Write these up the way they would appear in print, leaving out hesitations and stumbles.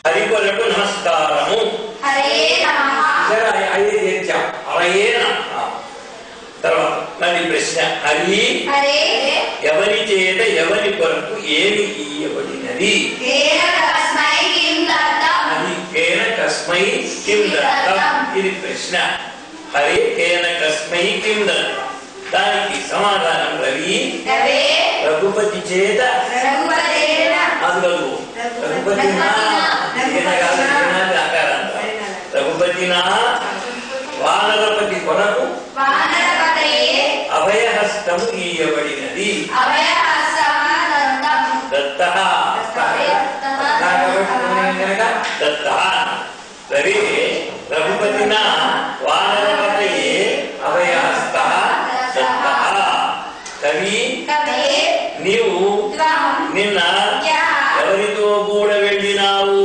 హరి కొరకు నమస్కారము. తర్వాత మళ్ళీ ప్రశ్న, హరి ఎవరి చేత ఎవరి కొరకు ఏమి ఇయ్యబడినది? హరి కేన కస్మై కిం దత్తం. ఇది ప్రశ్న. హరి కేన కస్మై కిం దత్తం. దానికి సమాధానం రవి రఘుపతి చేత రఘుపతినా వానరపతి కొరకు అభయహస్తము ఇయ్యబడినది. రవి రఘుపతినా వానరపతయే అభయహస్త దత్తః. కవి నీవు నిన్న ఎవరితో కూడా వెళ్ళినావు?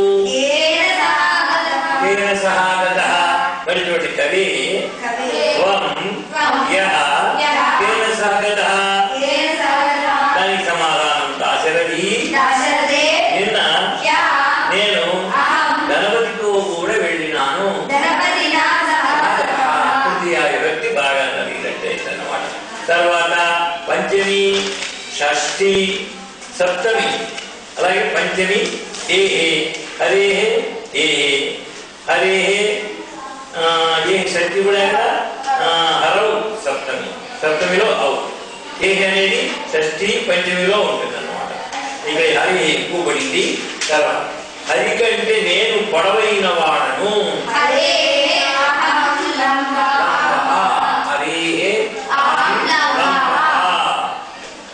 సహాగతః. మరిటువంటి కవి త్వం యః కేన సహాగతః. దానికి సమాధానం దాశరథి నిన్న నేను గణపతితో కూడా వెళ్ళినాను. తృతీయ విభక్తి బాగా నలిగినట్టయితే అన్నమాట. తర్వాత పంచమి షష్ఠి సప్తమి అలాగే పంచమి ఏ హరే ఏ హరే ఏ షష్ఠి కూడా హరవు సప్తమి సప్తమిలో అవు. ఏ అనేది షష్ఠి పంచమిలో ఉంటుంది అన్నమాట. ఇక హరి ఎక్కువ పడింది. తర్వాత హరి కంటే నేను పొడవైన వాడను. హరే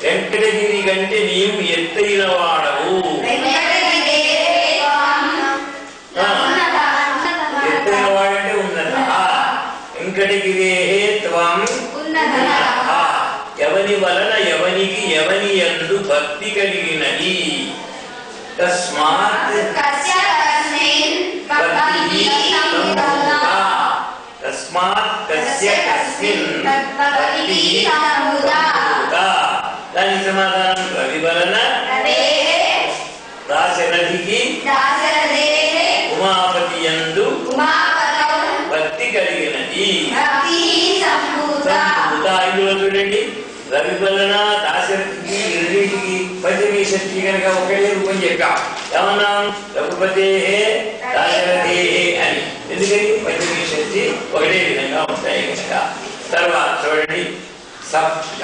వెంకటగిరి కంటే నీవు ఎత్తైన వాడవు. ఎత్తైన వాడంటే ఉన్నత. వెంకటగిరే త్వం ఎవని వలన ఎవనికి ఎవని యందు భక్తి కలిగినది. తస్మాత్ కస్య కస్మిన్ దాని సమాధానం రవి వలన దాశరథికి ఉమాపతి యందు భక్తి కలిగినది. ఇందులో చూడండి, రవి వలన దాశరథికి రెండింటికి పంచమీ షష్ఠి కనుక ఒకే రూపం చెప్పాం. ఏమన్నాం? రఘుపతే దాశరథే అని. ఎందుకని పంచమీ షష్ఠి ఒకటే విధంగా ఉంటాయి కనుక. తర్వాత చూడండి,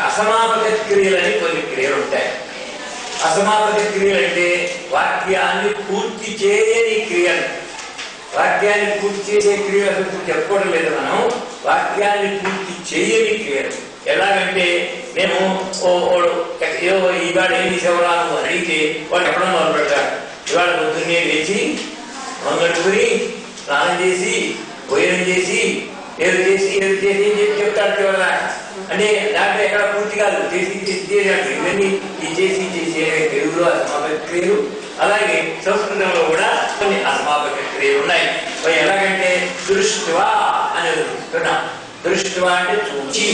అసమాపక క్రియలని కొన్ని క్రియలు ఉంటాయి. అసమాపక క్రియలు అంటే వాక్యాన్ని పూర్తి చేయని క్రియలు. వాక్యాన్ని పూర్తి చేసే క్రియలు అసలు చెప్పుకోవడం లేదు మనం. వాక్యాన్ని పూర్తి చేయని క్రియలు ఎలాగంటే, నేను ఇవాళ ఏమి సేవరాను అడిగితే వాడు ఎక్కడో మొదలు పెడతాడు. ఇవాళ పొద్దున్నే లేచి మొదలుకొని స్నానం చేసి భోజనం చేసి ఏది చేసి చెప్తాడు చివరిదా. అంటే దాంట్లో ఎక్కడ పూర్తి కాదు, చేసి చేసేటట్టు ఇవన్నీ ఈ చేసి తెలుగులో అసమాపక క్రియలు. అలాగే సంస్కృతంలో కూడా కొన్ని అసమాపక క్రియలు ఉన్నాయి. ఎలాగంటే దృష్ట్వా అనేది చెప్తున్నాం. దృష్ట్వా అంటే చూచి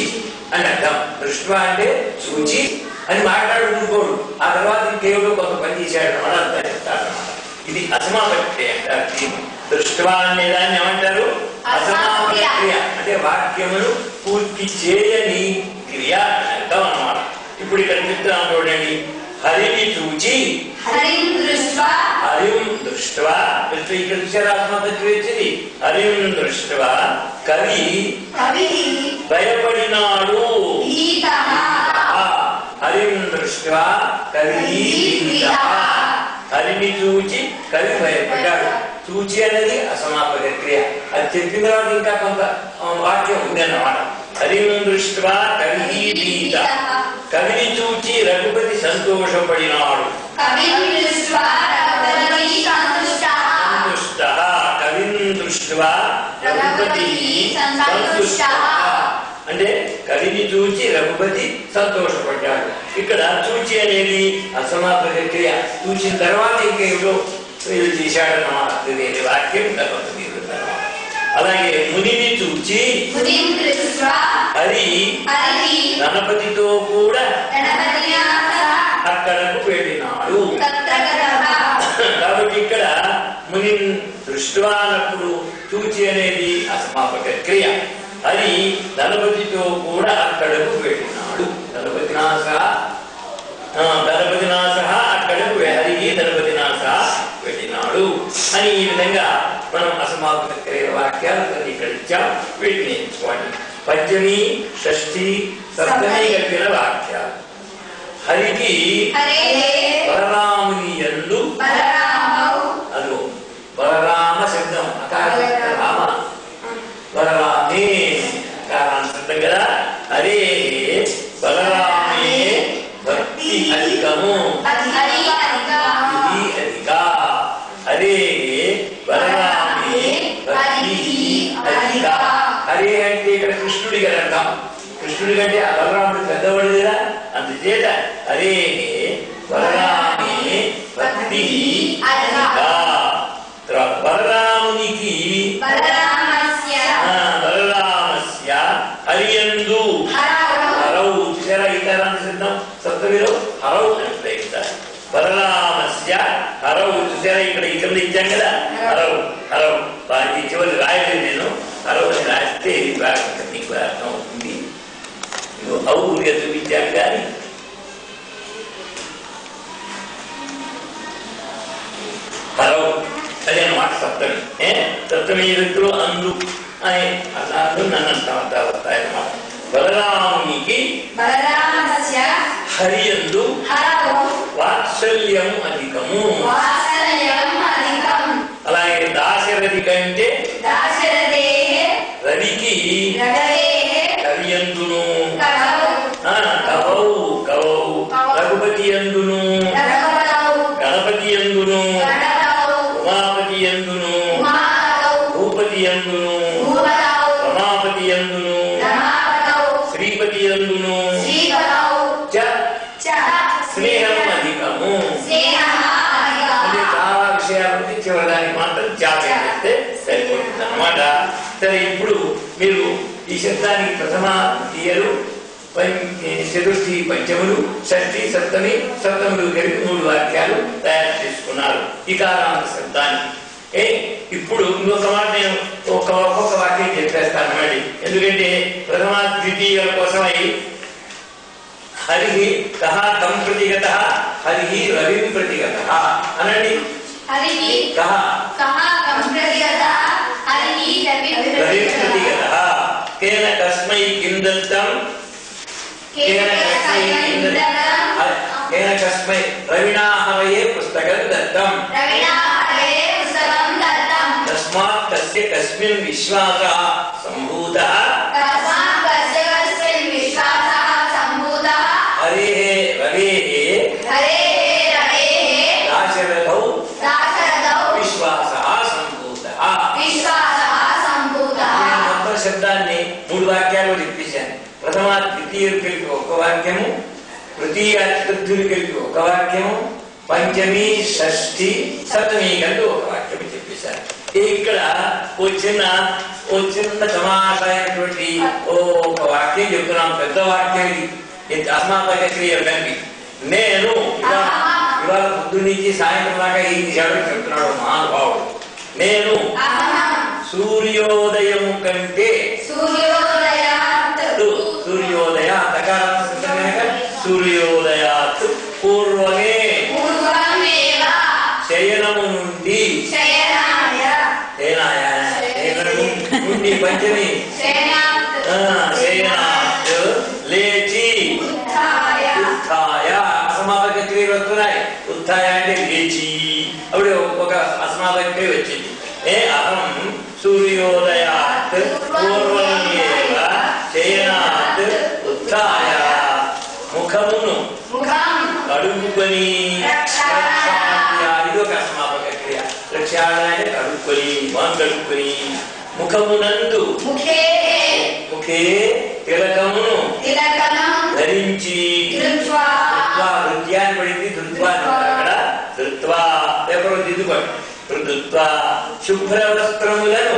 అని అర్థం. దృష్ట్వా అంటే చూచి అని మాట్లాడుకోడు. ఆ తర్వాత ఇంకేదో కొంత పని చేశాడు అని అర్థం చెప్తాడు అనమాట. ఇది అసమాపక క్రియ అంటారు. దృష్ట్వా అనే దాన్ని ఏమంటారు? అసమాపక క్రియ. అంటే వాక్యమును పూర్తి చేయని క్రియ అని అర్థం అన్నమాట. ఇప్పుడు ఇక్కడ చెప్తున్నాం చూడండి, హరిని చూచి హరిం దృష్ట్వా ఇక్కడ చూసారాత్మక క్రియ వచ్చింది. హరిం దృష్ట్వా కవి భయపడినాడు. హరిం దృష్ట్వా కవి హరిని చూచి కవి భయపడ్డాడు. చూచి అనేది అసమాపక క్రియ. అది చెప్పిన తర్వాత ఇంకా కొంత వాక్యం ఉంది అన్నమాట. హరిం దృష్ట్వా కవి భీత. కవిని చూచి రఘుపతి సంతోషపడినాడు. కవిం దృష్ట్వా రఘుపతి సంతుష్టః అంటే కవిని చూచి రఘుపతి సంతోషపడ్డాడు. ఇక్కడ చూచి అనేది అసమాపక క్రియ. చూచిన తర్వాత ఇంకేదో చేశాడన్నమాట. వేరే వాక్యం తర్వాత మీరు తర్వాత. అలాగే మునిని చూచి హరి గణపతితో కూడా అక్కడకు వెళ్ళినాడు. కాబట్టి ఇక్కడ ముని దృష్ట్వా అన్నప్పుడు చూచి అనేది అసమాపక క్రియ. హరి దళపతితో కూడా అక్కడకు వెళ్ళినాడు. దళపతినాశ అక్కడకు హరికి దళపతినాశ వెళ్ళినాడు అని ఈ విధంగా మనం అసమాపక క్రియ వాక్యాలు ఇక్కడ ఇచ్చాం. వీటిని నేర్చుకోండి. పంచమి, షష్ఠి, సప్తమి కలిపిన వాక్యాలు. హరికి బలరాముని యందు, అదో బలరామ శబ్దం అకార రామ, బలరామే అకారాన్ని శబ్దం కదా. హరే బలరామే భక్తి అధికము, ఇది అధిక. హరే బలరామే భక్తి అధిక. హరే అంటే ఇక్కడ కృష్ణుడి గారు అంటాం. కృష్ణుడి కంటే బలరాముడు పెద్దవాడు కదా, అందుచేత హరే బలరామే భక్తి అధిక. బలరామునికి బలరామస్య హరియందు హరౌ చూసారా ఇతరాన్ని సిద్ధం సప్తమిలో హరౌ అని ప్రయోగిస్తారు. బలరామస్య హరౌ చూసారా ఇక్కడ ఇక్కడ ఇచ్చాం కదా హరౌ హరౌ. వారికి చివరి రాయలేదు నేను. హరౌ అని రాస్తే నీకు అర్థం అవుతుంది. ఔరుగా చూపించాను కానీ హరౌ అదే అన్నమాట సప్తమి. సప్తమి వ్యక్తులు అందు అని అర్థాలు నన్ను అంతా వస్తాయన్నమాట. బలరామునికి హరియందు వాత్సల్యం అధికము. అలాగే దాశరథి కంటే రవికి కవియందును కవౌ కవౌ. రఘుపతి యందును గణపతి యందును ఉమాపతి యందును భూపతి యందును రమాపతి యందును శ్రీపతి యందును స్నేహం అధికము. అంటే చాలా విషయాలు చివరిదానికి మాత్రం జాగ్రత్త చేస్తే సరిపోతుంది అన్నమాట. సరే, ఇప్పుడు మీరు ఈ శబ్దానికి ప్రథమ ద్వితీయలు, చతుర్థి పంచములు, షష్ఠి సప్తమి సప్తములు కలిపి 3 వాక్యాలు తయారు చేసుకున్నారు ఇకారాంత శబ్దాన్ని. ఇప్పుడు ఇంకొక మాట నేను ఒక్కొక్క వాక్యం చెప్పేస్తాను మళ్ళీ, ఎందుకంటే ప్రథమ ద్వితీయుల కోసమై హరి కహ తం ప్రతిగత, హరి రవి ప్రతిగత అనండి. కహ రవి ప్రతిగత. కేన కస్మై కిం దత్తం, కేన కస్మై రవిణా హవయే పుస్తకం దత్తం. తస్మాత్ తస్య కస్మిన్ విశ్వాసః సంభూతః హరేః రవేః దాశరథౌ విశ్వాసః సంభూతః. మొత్తం శబ్దాన్ని 3 వాక్యాలు చెప్పేశాను. ప్రథమ ద్వితీయులు కలిపి ఒక వాక్యము, తృతీయ చతుర్థులు కలిపి ఒక వాక్యము, పంచమి షష్ఠి సప్తమి కలిపి ఒక వాక్యం చెప్పేశారు. ఇక్కడ ఓ చిన్న తమాషా అయినటువంటి ఒక వాక్యం చెప్తున్నాం. పెద్ద వాక్యం ఇది అసమాపక క్రియలు కలిపి. నేను ఇవాళ పొద్దున్న నుంచి సాయంత్రం దాకా ఏం చేశాడో చెప్తున్నాడు మహానుభావుడు. నేను సూర్యోదయం కంటే సూర్యోదయ సూర్యోదయాత్ పూర్వమే శయనము నుండి నుండి పంచమి శయనాత్ లేచి ఉత్థాయ. అసమాపక క్రియలు వస్తున్నాయి. ఉత్థాయ అంటే లేచి, అప్పుడు ఒక అసమాపక క్రియ వచ్చింది. అహం సూర్యోదయాత్ పూర్వమేవ శయనాత్ ఉత్థాయ ముఖమును కడుగుకొని. ఇది ఒక అసమాపక క్రియ. ప్రక్షాళన కడుక్కొని, కడుక్కొని ముఖమునందు ముఖే తిలకమును ధరించి నృత్యాన్ని పడింది. ధృత్వా అక్కడ ధృత్వా ఎప్పుడు దిద్దుకోండి. ధృత్వా శుభ్రవస్త్రములను,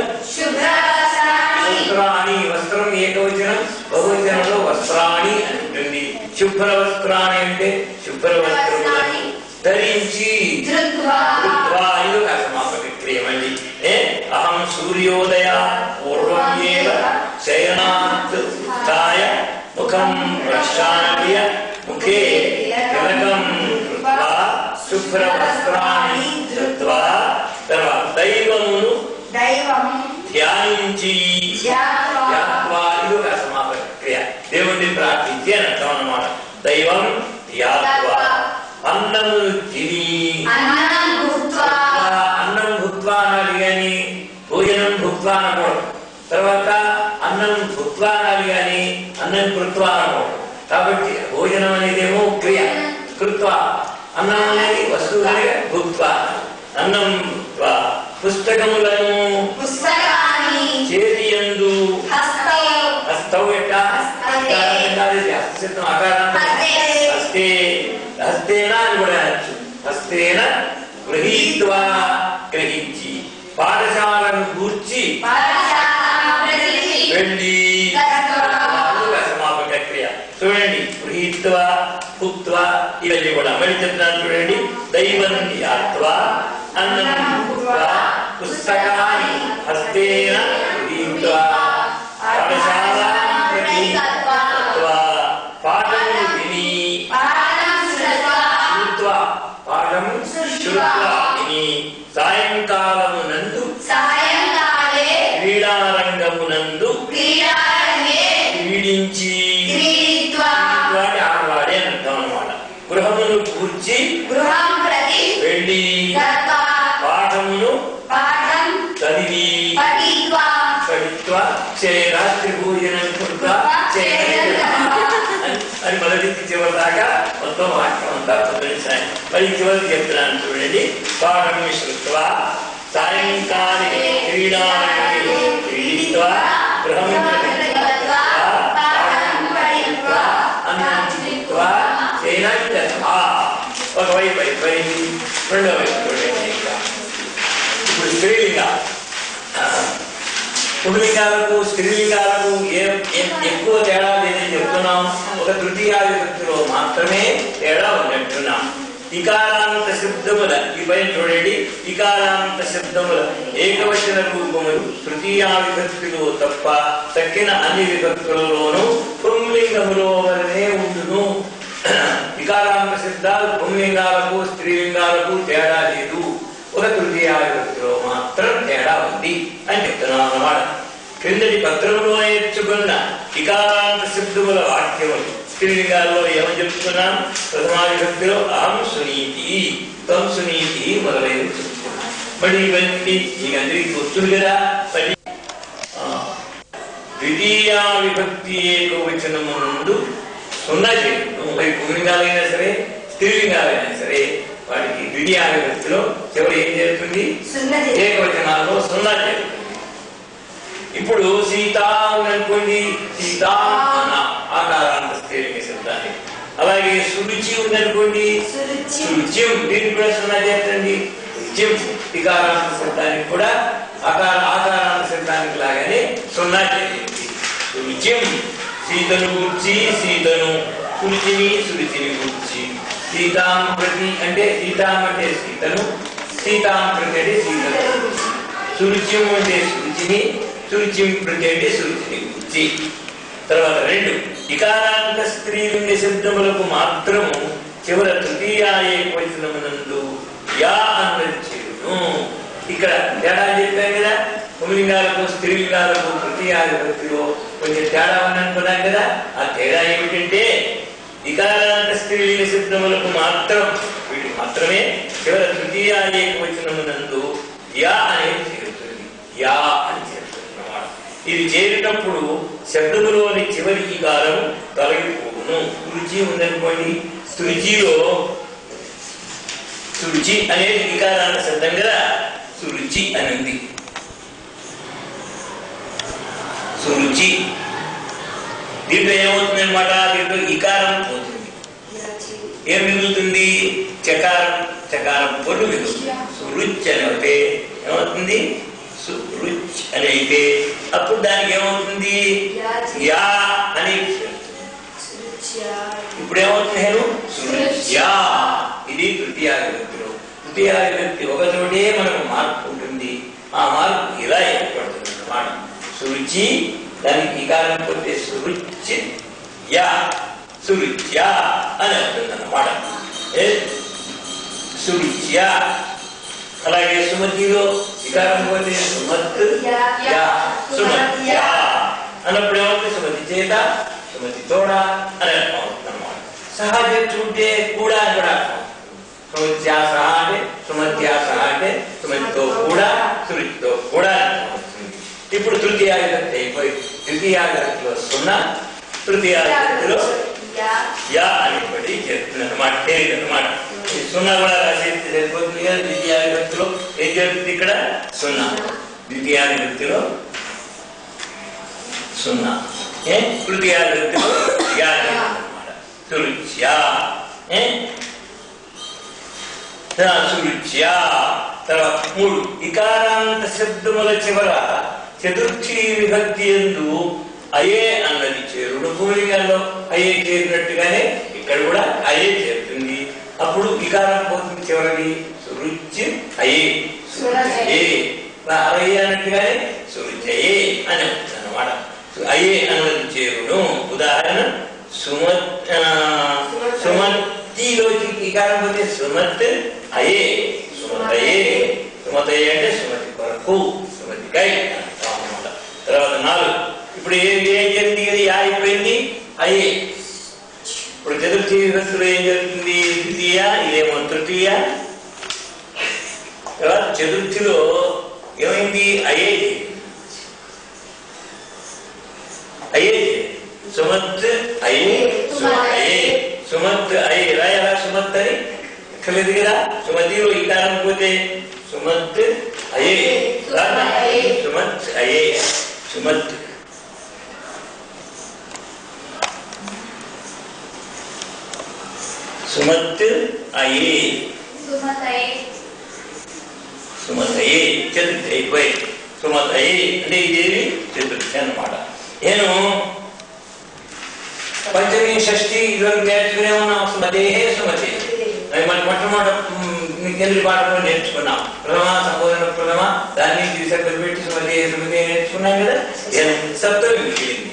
వస్త్రాణి వస్త్రం ఏకవచనం, బహువచనంలో వస్త్రాణి అని ఉంటుంది. శుభ్రవస్త్రాణి అంటే శుభ్రవస్త్రములను ధరించి. ధృత్వా ఇది ఒక అసమాపక క్రియ. అన్నం కృత్వా అనుకోవడం. కాబట్టి భోజనం అనేదేమో క్రియ కృత్వా, అన్నం అనేది వస్తువు కనుక భుక్త్వా. అన్నం పుస్తకములను చేతియందు హస్తౌ ఎట్ట హస్తం ఆకారాన్ని హస్తే హస్తేన అని కూడా అనొచ్చు. హస్తేన గృహీత్వా గ్రహించి పాఠశాలను గూర్చి వెళ్ళి సమాపక క్రియ. చూడండి గృహీత్వా భుక్త్వా ఇవన్నీ కూడా మళ్ళీ చెప్తున్నాను చూడండి. దైవం యాత్వా అన్నం భుక్త్వా పుస్తకాన్ని హస్తేన గృహీత్వా పాఠశాలాం ప్రతి గత్వా పాఠము విని పాఠము శ్రుత్వా విని సాయంకాలమునందు క్రీడారంగమునందు క్రీడించి ఆడవాడే అని అర్థం అన్నమాట. గృహమును కూర్చి వెళ్ళి పాఠమును చదివి రాత్రి భోజనం అని మొదటి చివరి దాకా మొత్తం వాక్యం అంతా పొందించాయి. మరి చివరికి చెప్తున్నాను చూడండి. పాఠం శ్రుత్వా సాయంకాలే క్రీడారంగే క్రీడిత్వా గృహం ఒకవైపు అయిపోయింది. రెండో వైపు చూడండి. ఇంకా ఇప్పుడు స్త్రీలింగ పుంలింగాలకు స్త్రీలింగాలకు ఎక్కువ తేడా లేదని చెప్తున్నాం. ఒక తృతీయ విభక్తిలో మాత్రమే తేడా ఉన్నట్టున్నాం. ఇకారాంత శబ్దముల ఈ పైన చూడండి. ఇకారాంత శబ్దముల ఏకవచన రూపములు తృతీయ విభక్తిలో తప్ప తక్కిన అన్ని విభక్తులలోనూ పుంలింగములో వలనే ఉండును. వికారాంత శబ్దాలు పుంలింగాలకు స్త్రీలింగాలకు తేడా లేదు. ఒక తృతీయ విభక్తిలో మాత్రం తేడా ఉంది అని చెప్తున్నాం అన్నమాట. క్రిందటి పత్రంలో నేర్చుకున్న వికారాంత శబ్దముల వాక్యములు స్త్రీలింగాల్లో ఏమని చెప్తున్నాం? ప్రథమా విభక్తిలో అహం సునీతి, త్వం సునీతి మొదలైనవి చెప్తున్నాం. మరి ఇవన్నీ మీకు అందరికీ వస్తుంది కదా. ద్వితీయ విభక్తి ఏకవచనము నుండి సున్నా చేయడం. మరి పుంలింగాలైనా సరే స్త్రీలింగాలైనా సరే వాటికి ద్వితీయ విభక్తిలో చివరి ఏం చేస్తుంది? ఏకవచనాల్లో సున్నా చేస్తుంది. ఇప్పుడు సీత అనుకోండి, సీత ఆకారాంత స్త్రీలింగ శబ్దాన్ని. అలాగే సురుచి ఉందనుకోండి, సురుచిం దీనికి కూడా సున్నా చేస్తుంది. రుచిం వికారాంత శబ్దానికి కూడా ఆకారాంత శబ్దానికి లాగానే సున్నా చేయండి. సురుచిం సీతను గూర్చి సీతను, సురుచిని సురుచిని గూర్చి. సీతాం ప్రతి అంటే సీతాం అంటే సీతను, సీతాం ప్రతి అంటే సీతను, సురుచిం అంటే సురుచిని, సురుచిం ప్రతి అంటే సురుచిని గూర్చి. తర్వాత రెండు వికారాంత స్త్రీలింగ శబ్దములకు మాత్రము చివర తృతీయ ఏకవచనమునందు యా అన్నది చేయును. ఇక్కడ తేడా చెప్పాం కదా. పుంలింగాలకు స్త్రీలింగాలకు తృతీయ విభక్తిలో కొంచెం తేడా ఉందనుకున్నాం కదా. ఆ తేడా ఏమిటంటే వికారాంత స్త్రీలింగ శబ్దములకు మాత్రం వీటికి మాత్రమే చివర తృతీయ ఏకవచనమునందు యా అనేది చేరుతుంది. యా అని చేరుతుంది అన్నమాట. ఇది చేరినప్పుడు శబ్దములోని చివరి ఈకారం తొలగిపోవును. రుచి ఉందనుకోండి, సురుచిలో సురుచి అనేది ఈకారాంత శబ్దం కదా. సురుచి అనేది సురుచి. దీంట్లో ఏమవుతుంది అనమాట? దీంట్లో ఈకారం పోతుంది. ఏం మిగులుతుంది? చకారం. చకారం పొల్లు మిగులుతుంది. సురుచ్ అని అయితే ఏమవుతుంది? సురుచ్ అని అయితే అప్పుడు దానికి ఏమవుతుంది? యా అని. ఇప్పుడు ఏమవుతుంది? హేను సురుచ్యా. ఇది తృతీయ విభక్తిలో. తృతీయ విభక్తి ఒకచోటే మనకు మార్పు ఉంటుంది. ఆ మార్పు ఇలా ఏర్పడుతుంది అన్నమాట. సురుచి దానికి ఈకారం పోతే సురుచ్ యా, సురుచ్యా అని అవుతుంది అన్నమాట. సురుచ్యా. అలాగే సుమతిలో వికారం పోతే సుమత్ యా, సుమత్యా అన్నప్పుడు ఏమవుతుంది? సుమతి చేత, సుమతి తోడ అని అర్థం అవుతుంది అన్నమాట. సహజ చూంటే కూడా అని కూడా అర్థం. సుమత్యా సహా అంటే, సుమత్యా సహా అంటే సుమతితో కూడా, సురుచితో కూడా అర్థం అవుతుంది. ఇప్పుడు తృతీయ విభక్తి అయిపోయి తృతీయ విభక్తిలో సున్నా, తృతీయ విభక్తిలో యా అనేటువంటి చేరుతుంది అన్నమాట. అన్నమాట. సున్నా కూడా రాసేస్తే సరిపోతుంది కదా. ద్వితీయ విభక్తిలో ఏం జరుగుతుంది? ఇక్కడ సున్నా. ద్వితీయ విభక్తిలో సున్నా. తృతీయ విభక్తిలో యా అన్నమాట. సురుచ్యా. సురుచ్యా. తర్వాత 3 ఇకారాంత శబ్దముల చివర చతుర్థి విభక్తి యందు అయే అన్నది చేరుడు. పూర్వీకంలో అయ్యే చేరినట్టుగానే ఇక్కడ కూడా అయ్యే చేరుతుంది. అప్పుడు వికారం పోతుంది చివరిది. సురుచి అయ్యే అయ్యే అన్నట్టుగానే సురుచయే అని వస్తుంది అన్నమాట. అయ్యే అన్నది చేరును. ఉదాహరణ సుమతిలోకి వికారం పోతే సుమత్ అయ్యే సుమతయే. సుమతయే అంటే సుమతి కొరకు, సుమతికై అన్నమాట. తర్వాత 4 ఇప్పుడు ఏం జరిగింది? యా అయిపోయింది, అయ్యే. ఇప్పుడు చతుర్థి విభక్తిలో ఏం జరుగుతుంది? ద్వితీయ, ఇదేమో తృతీయ. తర్వాత చతుర్థిలో ఏమైంది? అయ్యే. అయ్యే సుమత్ అయ్యే సుమతయే. సుమత్ అయ్యే రాయాలా? సుమత్ అని ఎక్కలేదు కదా. సుమతిలో ఇకారం పోతే సుమత్ అయ్యే. సుమత్ అయ్యే. సుమత్ సుమత్ అయ్యే. సుమతయే చతుర్థి అయిపోయి. సుమతయే అంటే ఇదేవి చతుర్థి అన్నమాట. నేను పంచమి షష్ఠి ఇదివరకు నేర్చుకునే ఉన్నాం. సుమతే సుమతే అది మన మొట్టమొదటి కేంద్ర పాఠంలో నేర్చుకున్నాం. ప్రథమ సంబోధన ప్రథమ దాన్ని దిశలు పెట్టి సుమతే సుమతే నేర్చుకున్నాం కదా. సప్తమి మిగిలింది.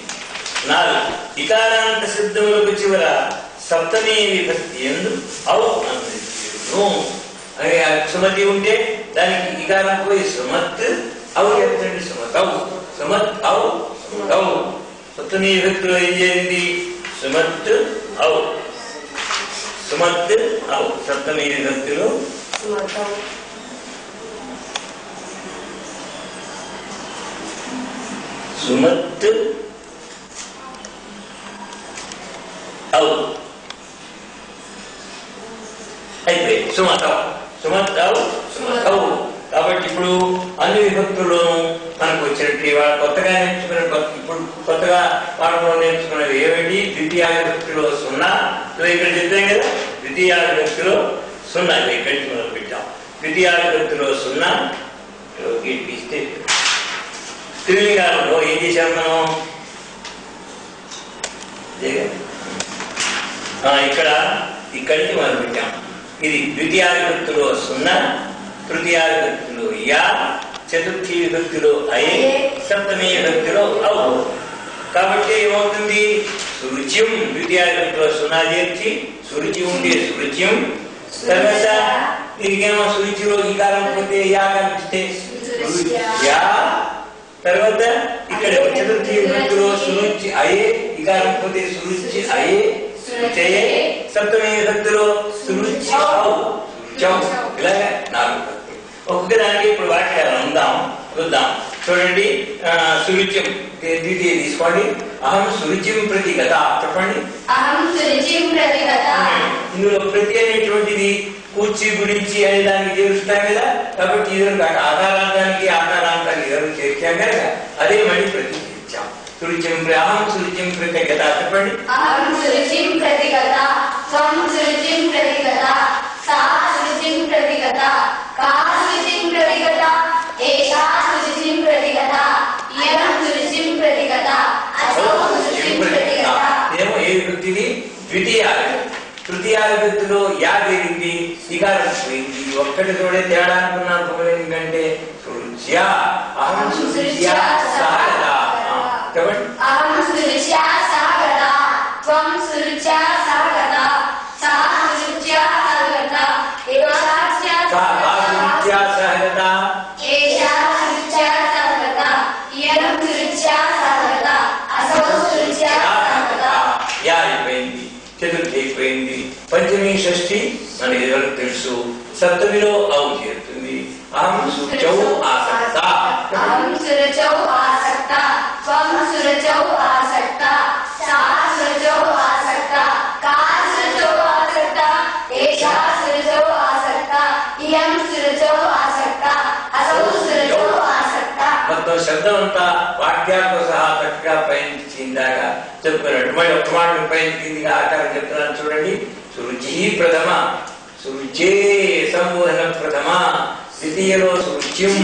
4 ఇకారాంత శబ్దములకు చివర సప్తమి విభక్తి యందు ఔ అన్నది చేరును. అని సుమతి ఉంటే దానికి ఇకారం పోయి సుమత్ ఔ చెప్తుంది. సుమతౌ సుమత్ ఔ సుమతౌ. సప్తమి విభక్తిలో ఏం చేయండి? సుమత్ ఔ. సుమత్ ఔ సప్తమి విభక్తిలో సుమత్ ఔ అయిపోయి. సుమతౌ సుమతౌ సుమతౌ. కాబట్టి ఇప్పుడు అన్ని విభక్తుల్లోనూ మనకు వచ్చినట్టు కొత్తగా నేర్చుకున్న ఇప్పుడు కొత్తగా పాఠంలో నేర్చుకున్నది ఏమిటి? ద్వితీయ విభక్తిలో సున్నా. ఇక్కడ చెప్పాం కదా. ద్వితీయ విభక్తిలో సున్నా. ఇక్కడి నుంచి మొదలు పెట్టాం. ద్వితీయ విభక్తిలో సున్నా. ఇస్తే స్త్రీలింగాలలో ఏం చేశాం మనం? ఇక్కడ ఇక్కడి నుంచి మొదలు పెట్టాం. ఇది ద్వితీయ విభక్తిలో సున్నా, తృతీయ విభక్తిలో యా, చతుర్థి విభక్తిలో అయే, సప్తమి విభక్తిలో ఔ. కాబట్టి ఏమవుతుంది? సురుచ్యం. ద్వితీయ విభక్తిలో సున్నా చేర్చి సురుచి ఉంటే సురుచ్యం. తర్వాత దీనికేమో సురుచిలో ఈ కాలం పోతే యా కనిపిస్తే యా. తర్వాత ఇక్కడ చతుర్థి విభక్తిలో సురుచి అయే ఈ కాలం పోతే సురుచి అయే సురుచయే. సప్తమి విభక్తిలో సురుచి ఔ చౌ. ఇలాగా 4 విభక్తులు. ఒక్కొక్కదానికి ఇప్పుడు వాక్యాలు చూద్దాం. చూడండి. సురుచ్యం ద్వితీయ తీసుకోండి. అహం సురుచిం ప్రతి గత. చెప్పండి. ఇందులో ప్రతి అనేటువంటిది కూర్చి గురించి అనే దానికి చేరుస్తాం కదా. కాబట్టి ఇద్దరు ఆధారాంతానికి ఆధారాంతానికి ఇద్దరు చేర్చాం కనుక అదే మళ్ళీ ప్రతి చేర్చాం. సురుచిం అహం సురుచిం ప్రతి గత. చెప్పండి. ఏమో ఏ విభక్తిది? ద్వితీయ. తృతీయ విభక్తిలో యా జరిగింది, ఇకారం పోయింది. ఒక్కటి తోడే తేడా అనుకున్నాను. ఎందుకంటే సురుచ్యా అహం సురుచ్యా సహగత. చెప్పండి. చతుర్థి అయిపోయింది. పంచమి షష్ఠి మనకి ఎవరికి తెలుసు. సప్తమిలో ఔ చేరుతుంది. అహం సురుచౌ ఆసక్త. అహం సురుచౌ ఆసక్త త్వం సురుచౌ ఆసక్త సా శబ్దం అంతా వాక్యాలతో సహా చక్కగా పైనుంచి ఇందాక చెప్పుకున్నాడు. మళ్ళీ ఒక మాట పైన కిందిగా ఆకారం చెప్తున్నాను చూడండి. సురుచి ప్రథమ, సురుచే సంబోధన ప్రథమ, ద్వితీయలో సురుచిం,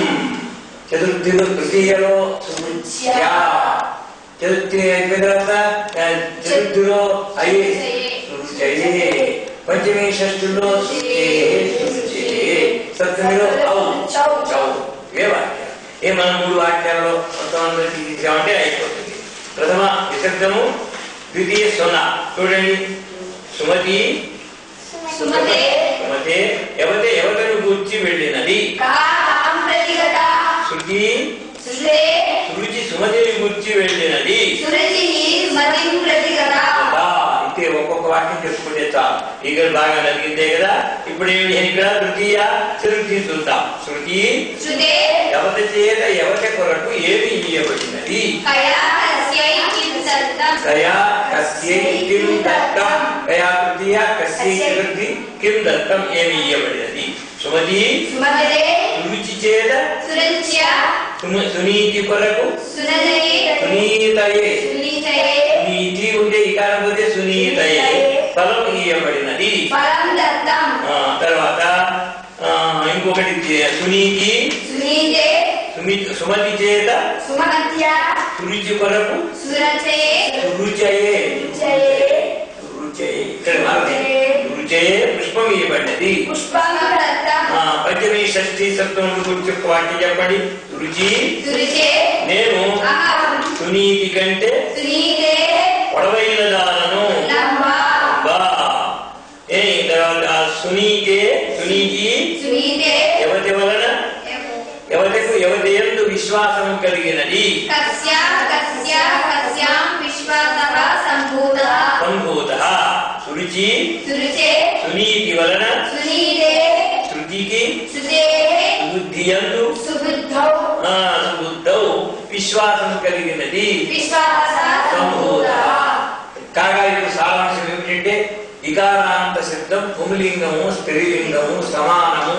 చతుర్థిలో తృతీయలో సురుచ్యా, చతుర్థి అయిపోయిన తర్వాత చతుర్థిలో అయ్యే సురుచయే, పంచమి షష్ఠుల్లో సురుచే సురుచే, సప్తమిలో ఔ చౌ. ఇవే వాక్యాలు. మనం 3 వాక్యాల్లో మొత్తం అందరికీ తీసామంటే అయిపోతుంది. ప్రథమ విశబ్దము, ద్వితీయ సున. చూడండి, సుమతి సుమతే యవతే యవతను గూర్చి వెళ్ళినది. శృతి శృచి సుమతిని గూర్చి వెళ్ళినది. ఇంతే ఒక్కొక్క వాక్యం చెప్పుకుంటే చాలు. ఇక్కడ బాగా నలిగిందే కదా. ఇప్పుడు ఏమి ఇక్కడ తృతీయ శృతి చూద్దాం. శృతి యవత చేత యవత కొరకు ఏమి ఇయ్యబడినది. కయా కస్యై కిం దత్తం, కయా తృతీయ కస్యై చతుర్థి కిం దత్తం ఏమి ఇయ్యబడినది. సుమతి రుచి చేత సునీతి కొరకు సునీతయే, నీతి ఉంటే ఇకారం పోతే సునీతయే ఫలం ఇయ్యబడినది. తర్వాత ఇంకొకటి సునీతి సుమతి చేత సురుచి కొరకు సురుచయే, ఇక్కడ రుచయే పుష్పం ఇవ్వబడినది. పంచమి షష్ఠి సప్తముల గురించి ఒక వాక్యం చెప్పండి. రుచి నేను సునీతి కంటే పొడవైన దానను. తర్వాత సునీతి యవతి వలన యవతకు యవతి యందు విశ్వాసము కలిగినది. సంభూత సురుచి సునీతి వలన శృతికి బుద్ధి యందు సుబుద్ధౌ విశ్వాసము కలిగినది. సంభూత. కాగా ఇప్పుడు సారాంశం ఏమిటంటే ఇకారాంత శబ్దం పుంలింగము స్త్రీలింగము సమానము.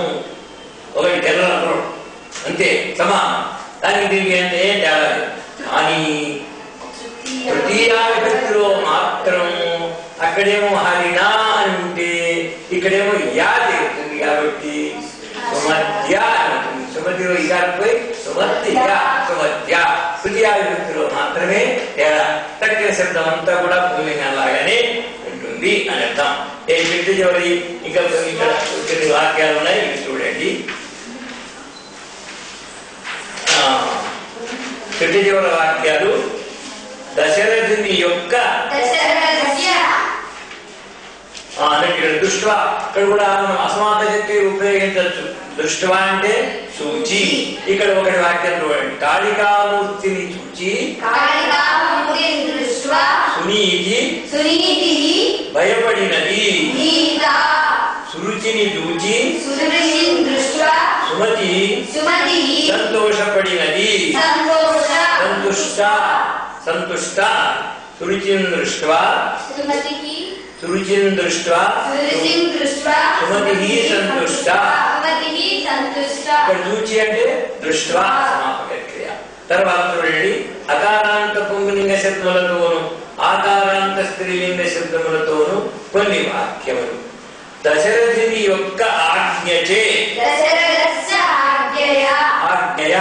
ఒకటి తెల్లరు అంతే సమానం. దానికి దీనికి అంటే ఏం తేడా లేదు. కానీ తృతీయ విభక్తిలో మాత్రం అక్కడేమో హరిణా అని ఉంటే ఇక్కడేమో యా చేరుతుంది కాబట్టి సుమధ్య ఉంటుంది. సుమతిలో ఇకారిపోయి సుమత్య సుమధ్య. తృతీయ విభక్తిలో మాత్రమే తేడా. తక్కిన శబ్దం అంతా కూడా పుంలింగం లాగానే ఉంటుంది అని అర్థం. ఏ చెట్టు చివరి ఇంకా ఇక్కడ కొన్ని వాక్యాలు ఉన్నాయి, ఇవి చూడండి. చెట్టు చివరి వాక్యాలు దశరథుని యొక్క ఇక్కడ దృష్ట్వా, ఇక్కడ కూడా మనం అసమాన శక్తి ఉపయోగించవచ్చు. దృష్ట్వా అంటే చూచి. ఇక్కడ ఒకటి వాక్యం చూడండి. కాళికామూర్తిని చూచి సునీతి భయపడినది. సురుచిని చూచి సుమతి సంతోషపడినది. సంతుష్ట సురుచిన్ దృష్ట్వా సుమతి సంతుష్ట. ఇక్కడ చూచి అంటే దృష్ట్వా సమాపక క్రియ. తర్వాత చూడండి, అకారాంత పుంలింగ శబ్దములతోను ఆకారాంత స్త్రీలింగ శబ్దములతోను కొన్ని వాక్యములు. దశరథుని యొక్క ఆజ్ఞచే, ఆజ్ఞయ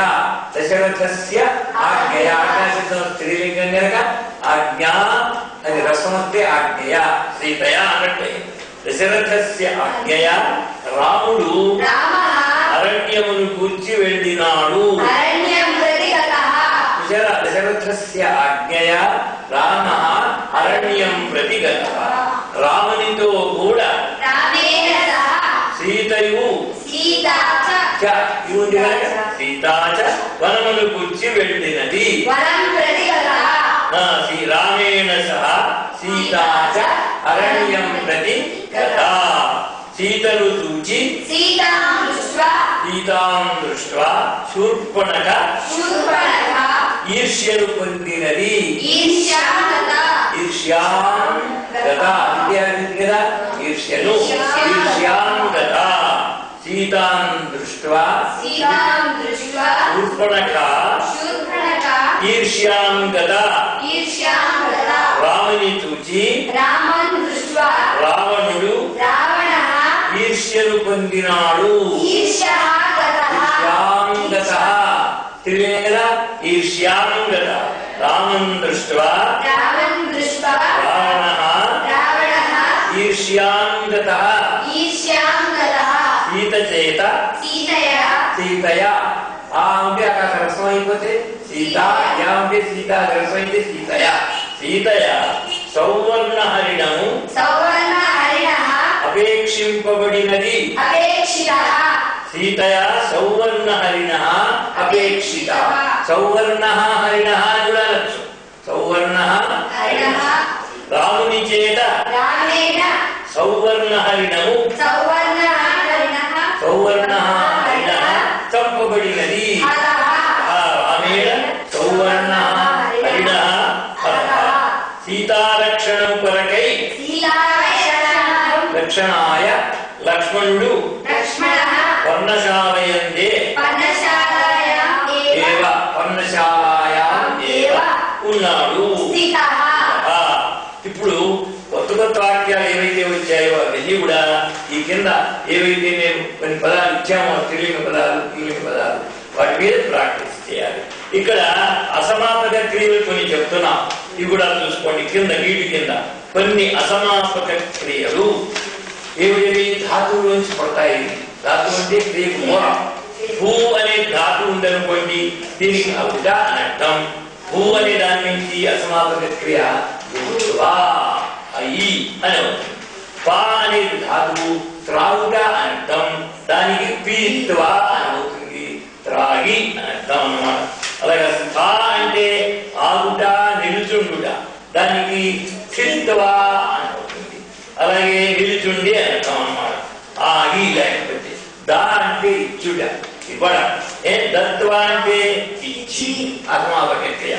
దశరథస్య ఆజ్ఞయ. ఆజ్ఞాశబ్దం స్త్రీలింగం కనుక ఆజ్ఞా అది రసం వస్తే ఆజ్ఞయ సీతయ అన్నట్టే. దశరథస్య ఆజ్ఞయ రాముడు అరణ్యమును కూర్చి వెళ్ళినాడు. దశరథస్య ఆజ్ఞయ రామ అరణ్యం ప్రతి గతః. రామునితో కూడా సీతయు సీతాచ వనమును కూర్చి వెళ్ళినది. రామేణ సహ సీతాచ అరణ్యం ప్రతి గతా. సీతను చూచి సీతాం దృష్ట్వా శూర్పణఖ ఈర్ష్యను పొందినది. ఈర్ష్యాం గతా కదా, ఈర్ష్యను ఈర్ష్యాం గతా. సీతాం దృష్ట్వా శూర్పణఖ ఈర్ష్యాంగత రాముని చూచి రావణుడు ఈర్ష్యను పొందినాడు. ఈర్ష్యాంగత త్రివేద ఈర్ష్యాంగత రామం దృష్ట్వా రావణః ఈర్ష్యాంగత సీతచేత సీతయా ఆ అంటే అక్కడ రసం అయిపోతే సీత యా అంటే సీత రసం అయితే సీతయా సీతయా సౌవర్ణ హరిణము అపేక్షింపబడినది. సీతయా సౌవర్ణ హరిణ అపేక్షిత. సౌవర్ణ హరిణ కూడా లక్ష్యం. సౌవర్ణ రాముని చేత సౌవర్ణ హరిణము సౌవర్ణ హరిణ చంపబడినది. ఆమె సౌవర్ణ హరిణ సీతారక్షణం కొరకై రక్షణాయ లక్ష్మణుడు పర్ణశాలయందే ఉన్నాడు. ఇప్పుడు కొత్త కొత్త వాక్యాలు ఏవైతే వచ్చాయో అవన్నీ కూడా ఈ కింద ఏవైతే మేము కొన్ని పదాలు ఇచ్చామో తెలియని పదాలు తెలియని పదాలు వాటి మీద ప్రాక్టీస్ చేయాలి. ఇక్కడ అసమాపక క్రియలు కొన్ని చెప్తున్నాం. ఇవి కూడా చూసుకోండి. కింద వీటి కింద కొన్ని అసమాపక క్రియలు ఏవి ధాతువులోంచి పడతాయి. ధాతువు అంటే క్రియకు మూలం. భూ అనే ధాతు ఉందనుకోండి, దీనికి అవుట అని అర్థం. భూ అనే దాని నుంచి అసమాపక క్రియ అయి అని అవుతుంది. పా అనేది ధాతువు త్రాగుట అని అర్థం. దానికి పీత్వా అని అవుతుంది, త్రాగి అని అర్థం అన్నమాట. అలాగే స్థా అంటే ఆగుట నిలుచుండుట, దానికి స్థిత్వా అని అవుతుంది. అలాగే నిలుచుండి అని అర్థం అన్నమాట. ఆగి లేకపోతే. దా అంటే ఇచ్చుట ఇవ్వడం. దత్వా అంటే ఇచ్చి అసమాపక క్రియ.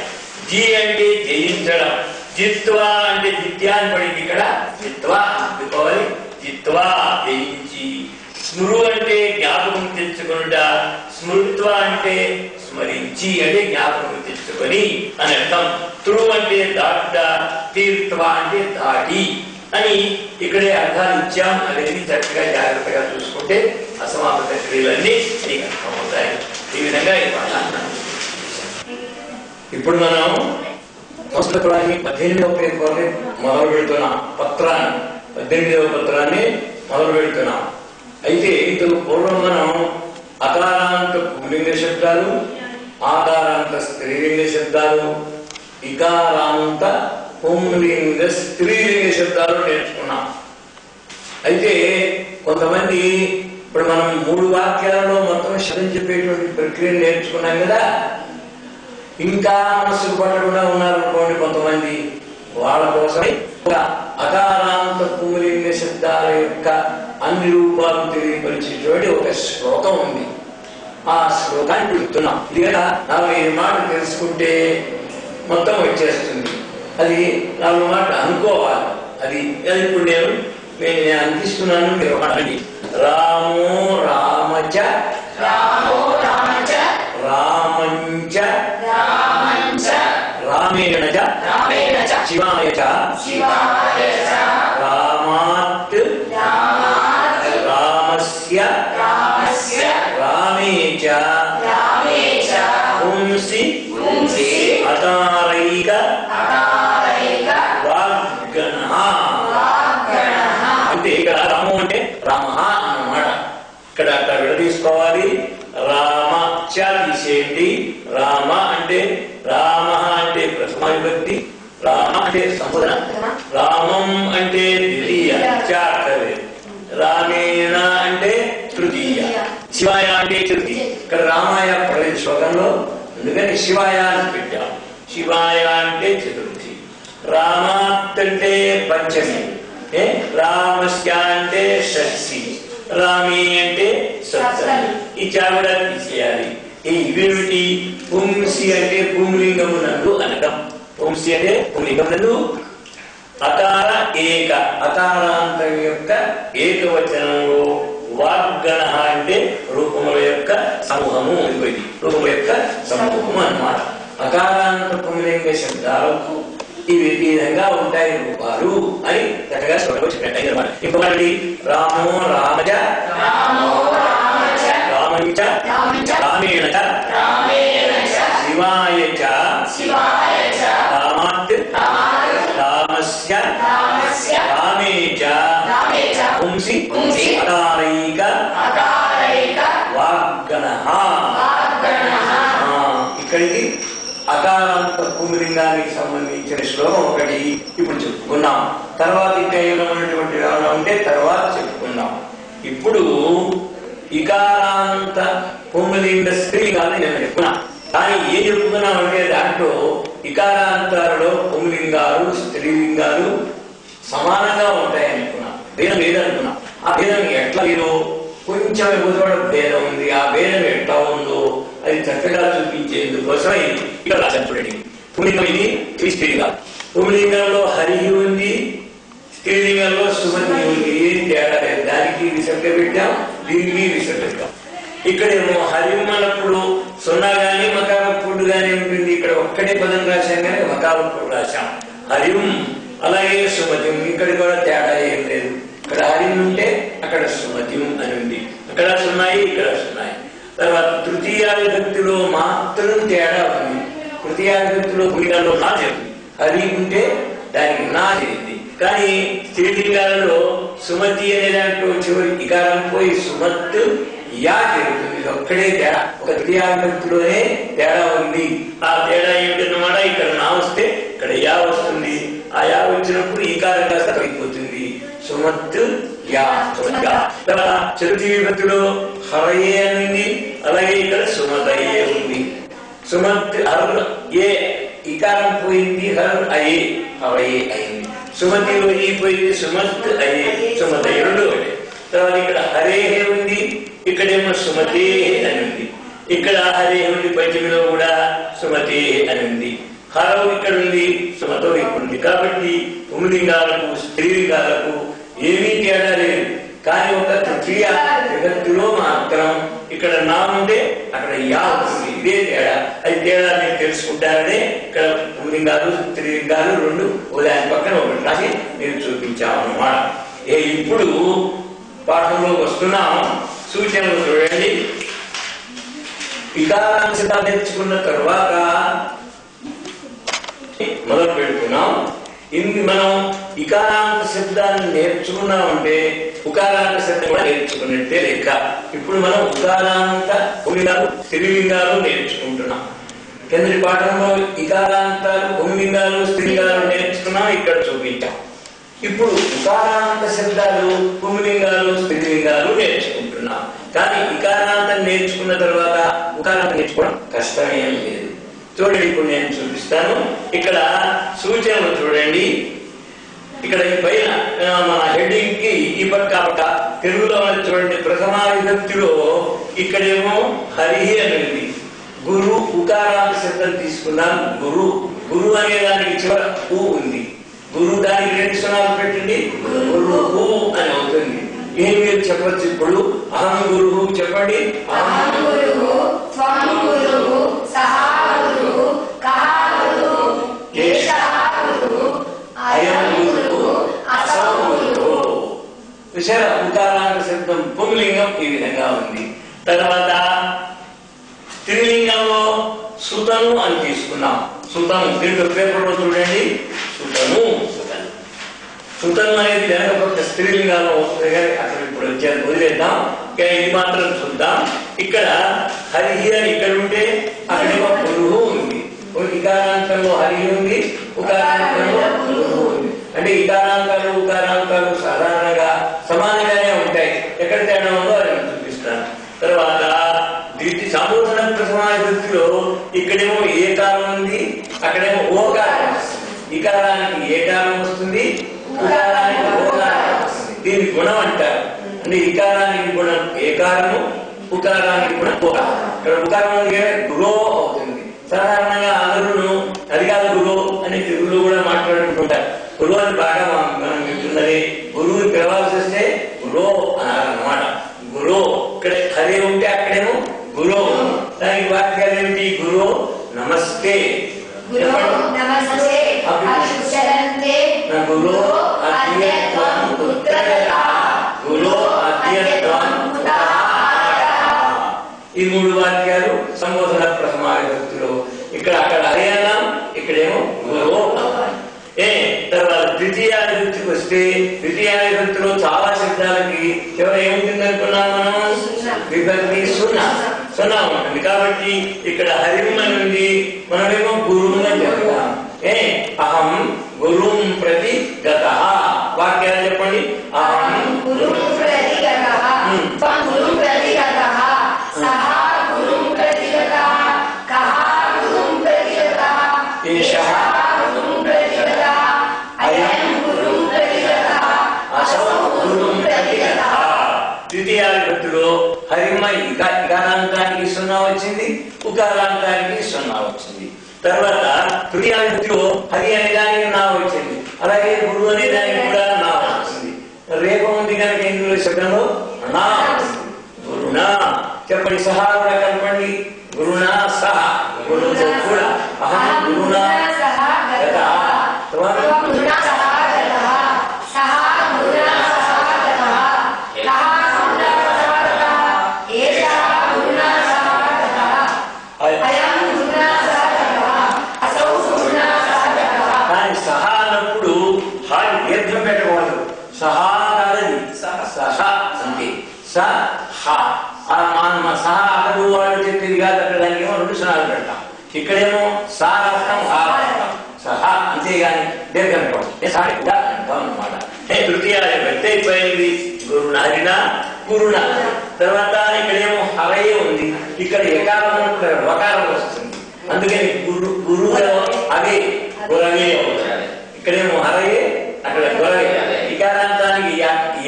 జీ అంటే జయించడం. జిత్వా అంటే జిత్యాన్ని పడింది ఇక్కడ. జిత్వా అందుకోవాలి. జిత్వా జయించి. స్మృ అంటే జ్ఞాపకం తెచ్చుకునుట. స్మృత్వ అంటే స్మరించి అంటే జ్ఞాపకం తెచ్చుకొని అని అర్థం. త్రు అంటే దాటుట. తీర్థవ అంటే దాటి అని ఇక్కడే అర్థాలు ఇచ్చాం. అవన్నీ చక్కగా జాగ్రత్తగా చూసుకుంటే అసమాపక క్రియలన్నీ నీకు అర్థమవుతాయి. ఈ విధంగా ఇప్పుడు మనం సంస్కృతాన్ని 18వ పేపర్ని మొదలు పెడుతున్నాం. పత్రాన్ని 18వ పత్రాన్ని మొదలు పెడుతున్నాం. అయితే ఇంతకు పూర్వం మనం అకారాంత పుల్లింగ శబ్దాలు, ఆకారాంత స్త్రీలింగ శబ్దాలు, ఇకారాంత పుంలింగ స్త్రీలింగ శబ్దాలు నేర్చుకున్నాం. అయితే కొంతమంది ఇప్పుడు మనం 3 వాక్యాలలో మొత్తం శబ్దం చెప్పేటువంటి ప్రక్రియను నేర్చుకున్నాం కదా. ఇంకా మనసుకు పట్టకుండా ఉన్నారనుకోండి కొంతమంది. వాళ్ళ కోసం అకారాంత పుంలింగ శబ్దాల యొక్క అన్ని రూపాలు తెలియపరిచేటువంటి ఒక శ్లోకం ఉంది. ఆ శ్లోకాన్ని చెప్తున్నాం. ఇది కదా 45 మాటలు తెలుసుకుంటే మొత్తం వచ్చేస్తుంది. అది 4 మాటలు అనుకోవాలి. అది ఇప్పుడు నేను అనిపిస్తున్నాను. మీరు అనండి. రామో రామచ రామంచ రామేణ శివాయ రామాత్ రామస్య రామే పుంసి అకారైక వాగ్గణః. అంటే ఇక్కడ రాము అంటే రామ అన్నమాట. ఇక్కడ అక్కడ విడదీసుకోవాలి. రామ చ తీసేయండి. రామ అంటే రామ అంటే ప్రథమ విభక్తి. రామ అంటే సంబోధన. రామం అంటే ద్వితీయ చార్టవే. రామేణ అంటే తృతీయ. శివాయ అంటే తృతీయ. ఇక్కడ రామాయ పడలేదు శ్లోకంలో, ఎందుకని శివాయ అని పెట్టాం. శివాయ అంటే చతుర్థి. రామాత్ అంటే పంచమి. రామస్య అంటే షష్ఠి. రామి అంటే సప్తమి. ఈ చావిడ తీసేయాలి. ఇవేమిటి? పుంసి అంటే పుంలింగమునందు అనడం. పుంసి అంటే పుంలింగమునందు. అకార ఏక అకారాంతం యొక్క ఏకవచనంలో వాగ్గణ అంటే రూపముల యొక్క సమూహము. రూపముల యొక్క సమూహము అన్నమాట. అకారాంత శబ్దాలకు ఇవి ఈ విధంగా ఉంటాయి రూపాలు అని చక్కగా చెప్పినట్టు. ఇంకొకటి రామో రామజ రామంచ రామేణ శివాయ రామాత్ రామస్య రామే చ పుంసి అకారైక వాగ్గణః. ఇక్కడికి అకారాంత పుంలింగానికి సంబంధించిన శ్లోకం ఒకటి ఇప్పుడు చెప్పుకున్నాం. తర్వాత ఇంకా ఏమైనటువంటి ఉంటే తర్వాత చెప్పుకున్నాం. ఇప్పుడు ఇకారాంత పుంలింగ స్త్రీలింగాలు నేను చెప్పుకున్నా. కానీ ఏం చెప్పుకున్నాం అంటే దాంట్లో ఇకారాంతాలలో పుంలింగాలు స్త్రీలింగాలు సమానంగా ఉంటాయనుకున్నా. భేదం లేదనుకున్నా. ఆ భేదం ఎట్లా లేదు, కొంచెం ఎగుదల భేదం ఉంది. ఆ భేదం ఎట్లా ఉందో అది చక్కగా చూపించేందుకోసం ఇక్కడ రాశాను చూడండి. పుంలింగం ఇది స్త్రీలింగాలు. పుంలింగంలో హరి ఉంది, స్త్రీలింగంలో సుమతి ఉంది. ఏం తేడా లేదు. దానికి విసర్గ పెట్టాం, దీనికి విసర్గ పెట్టాం. ఇక్కడేమో హరిం అన్నప్పుడు సున్నా గాని మకారప్పుడు గాని ఉంటుంది. ఇక్కడ ఒక్కటే పదం రాశాం కానీ మకారప్పుడు రాశాం హరిం. అలాగే సుమతిం, ఇక్కడ కూడా తేడా ఏం లేదు. ఇక్కడ హరిం ఉంటే అక్కడ సుమతిం అని ఉంది. అక్కడ సున్నాయి, ఇక్కడ సున్నాయి. తర్వాత తృతీయ విభక్తిలో మాత్రం తేడా ఉంది. తృతీయ విభక్తిలో పులింగాల్లో నా చేరింది, హరి ఉంటే దానికి నా చేరింది. కానీ స్త్రీలింగాలలో సుమతి అనే దాంట్లో చివరి ఇకారం పోయి సుమత్ యా జరుగుతుంది. ఇది ఒక్కడే తేడా. ఒక తృతీయ విభక్తిలోనే తేడా ఉంది. ఆ తేడా ఏమిటన్నమాట, ఇక్కడ నా వస్తే ఇక్కడ యా వస్తుంది. ఆ యా వచ్చినప్పుడు ఈకారం కాస్త అయిపోతుంది. సుమత్ యా. తర్వాత చతుర్థి విభక్తిలో హరయే అని ఉంది. అలాగే ఇక్కడ సుమతయే ఉంది. సుమత్ హర్ ఏ ఈకారం పోయింది, హర్ అయే హరయే అయింది. సుమతిలో ఈ పోయింది, సుమత్ అయే సుమతయ్య రెండు ఒకటి. తర్వాత ఇక్కడ హరేహే ఉంది, ఇక్కడేమో సుమతే అని ఉంది. ఇక్కడ హరే ఉంది, పంచమిలో కూడా సుమతే అని ఉంది. హరవు ఇక్కడ ఉంది, సుమతో ఇక్కడ ఉంది. కాబట్టి పుంలింగాలకు స్త్రీలింగాలకు ఏమీ తేడా లేదు. కానీ ఒక తృతీయ విభక్తిలో మాత్రం ఇక్కడ నా ఉంటే అక్కడ యా ఉంటుంది. ఇదే తేడా. అది తేడా మీరు తెలుసుకుంటారనే ఇక్కడ పుంలింగాలు స్త్రీలింగాలు రెండు దాని పక్కన ఒకటి రాసి నేను చూపించామన్నమాట. ఇప్పుడు పాఠంలోకి వస్తున్నాం. సూచనలు చూడండి. ఇకారాంశత నేర్చుకున్న తర్వాత మొదలు పెడుతున్నాం. మనం ఇకారాంత శబ్దాన్ని నేర్చుకున్నామంటే ఉకారాంత శబ్దం కూడా నేర్చుకున్నట్టే లెక్క. ఇప్పుడు మనం ఉకారాంత పుంలింగాలు స్త్రీలింగాలు నేర్చుకుంటున్నాం. కిందటి పాఠంలో ఇకారాంతాలు పుంలింగాలు స్త్రీలింగాలు నేర్చుకున్నాం, ఇక్కడ చూపించాం. ఇప్పుడు ఉకారాంత శబ్దాలు పుంలింగాలు స్త్రీలింగాలు నేర్చుకుంటున్నాం. కానీ ఇకారాంతం నేర్చుకున్న తర్వాత ఉకారాంతం నేర్చుకోవడం కష్టమేం లేదు. చూడండి, ఇప్పుడు నేను చూపిస్తాను. ఇక్కడ సూచనలు చూడండి. ఇక్కడ ఈ పైన మన హెడ్డింగ్ కి ఈ పక్క తెలుగులో చూడండి. ప్రథమా విభక్తిలో ఇక్కడేమో హరి అని ఉంది. గురు ఉకారాంత శబ్దం తీసుకున్నాం. గురు గురు అనే దానికి చివర ఊ ఉంది. గురు దానికి రెండు సున్నాలు పెట్టండి, గురువు అని అవుతుంది. ఏం మీరు చెప్పచ్చు ఇప్పుడు? అహం గురువు చెప్పండి. విషయ ఉకారాంత శబ్దం పుంలింగం ఈ విధంగా ఉంది. తర్వాత స్త్రీలింగంలో సుతను అని తీసుకున్నాం. సుతను దీంట్లో పేపర్లో చూడండి. సుతను సుతను అనేది వెనక స్త్రీలింగాల్లో వస్తుంది కానీ అక్కడ ఇప్పుడు వచ్చేది వదిలేద్దాం. ఇది మాత్రం చూద్దాం. ఇక్కడ హరి అని ఇక్కడ ఉంటే అక్కడేమో గురువు ఉంది. ఇకారాంతంలో హరి ఉంది, ఉకారాంతంలో గురువు ఉంది. అంటే ఇకారాంతాలు ఉకారాంతాలు సాధారణంగా సమానంగానే ఉంటాయి. ఎక్కడ తేడా ఉందో అది నేను చూపిస్తాను. తర్వాత దీనికి సంబోధన ప్రథమా విభక్తిలో ఇక్కడేమో ఏకారం ఉంది, అక్కడేమో ఓకారం వస్తుంది. ఇకారానికి ఏకారం వస్తుంది, ఉకారానికి ఓకారం వస్తుంది. దీని గుణం అంటారు. అంటే ఇకారానికి గుణం ఏకారము, ఉకారానికి గుణం ఓకారం. ఇక్కడ ఉకారం గురో అవుతుంది. సాధారణంగా అందరూ అది కాదు గురు అని తెలుగులో కూడా మాట్లాడుకుంటుంటారు. గురువు అని బాగా మనం వింటున్నది. గురువుని పిలవాల్సి వస్తే గురో అనాలన్నమాట. గురో ఇక్కడ హరి ఉంటే అక్కడేమో గురో. దానికి వాక్యాలు ఏమిటి? గురో నమస్తే, వాక్యాలు సంబోధన ప్రథమా విభక్తిలో. ఇక్కడ అక్కడ హరి అన్నాం, ఇక్కడేమో గురో. తర్వాత ద్వితీయ విభక్తికి వస్తే ద్వితీయ విభక్తిలో చాలా శబ్దాలకి చివర ఏముంటుంది అనుకున్నాం మనం? విభక్తి సున్నా సున్నా ఉంటుంది. కాబట్టి ఇక్కడ హరిం అని ఉంది, మనమేమో గురువుని చెప్తాం. అహం గురుం ప్రతి గతః. వాక్యాలు చెప్పండి. అహం గురుం ప్రతి గతః, త్వం గురుం ప్రతి గతః, సహ గురుం ప్రతి గతః, కః గురుం ప్రతి గతః, ఏషః గురుం ప్రతి గతః, అయం గురుం ప్రతి గతః, అసౌ గురుం ప్రతి గతః. ద్వితీయ విభక్తిలో హరిమ ఇకారాంతానికి సున్నా వచ్చింది, ఉకారాంతానికి సున్నా వచ్చింది. తర్వాత తృతీయ విభక్తిలో హరి అనే దానికి నా వచ్చింది, అలాగే గురు అనే దానికి కూడా నా వచ్చింది. రేప ఉంది కనుక ఇందులో శబ్దంలో నా వచ్చింది. గురునా చెప్పండి, సహా కూడా కలపండి. గురునా సహ, గురువుతో కూడా. అహం గురునా గతః, త్వం గురునా సహ గతః, సహ గురునా సహ గతః, కః గురునా సహ గతః, ఏషః గురునా సహ గతః, అయం గురునా సహ గతః, అసౌ గురునా సహ గతః. కానీ సహ అన్నప్పుడు హాయి దీర్ఘం పెట్టకూడదు. సహా కాదని సహ అంతే. సహ సహ అక్కడ వాళ్ళు చెప్పేది కాదు. అక్కడ దానికి ఏమో 2 సున్నాలు పెడతాం, ఇక్కడేమో సా రాస్తాం, హా రాస్తాం. సహ అంతేగాని దీర్ఘం అంటాం అన్నమాట. తృతీయ వ్యక్తి అయిపోయింది. గురుణ హరిన గురుణ. తర్వాత ఇక్కడేమో హరయే ఉంది, ఇక్కడ ఎకారం వకారం వస్తుంది. అందుకని గురువు అదే గురవే అవుతుంది. ఇక్కడేమో హరయే, అక్కడ గురవే. ఇకారాంతానికి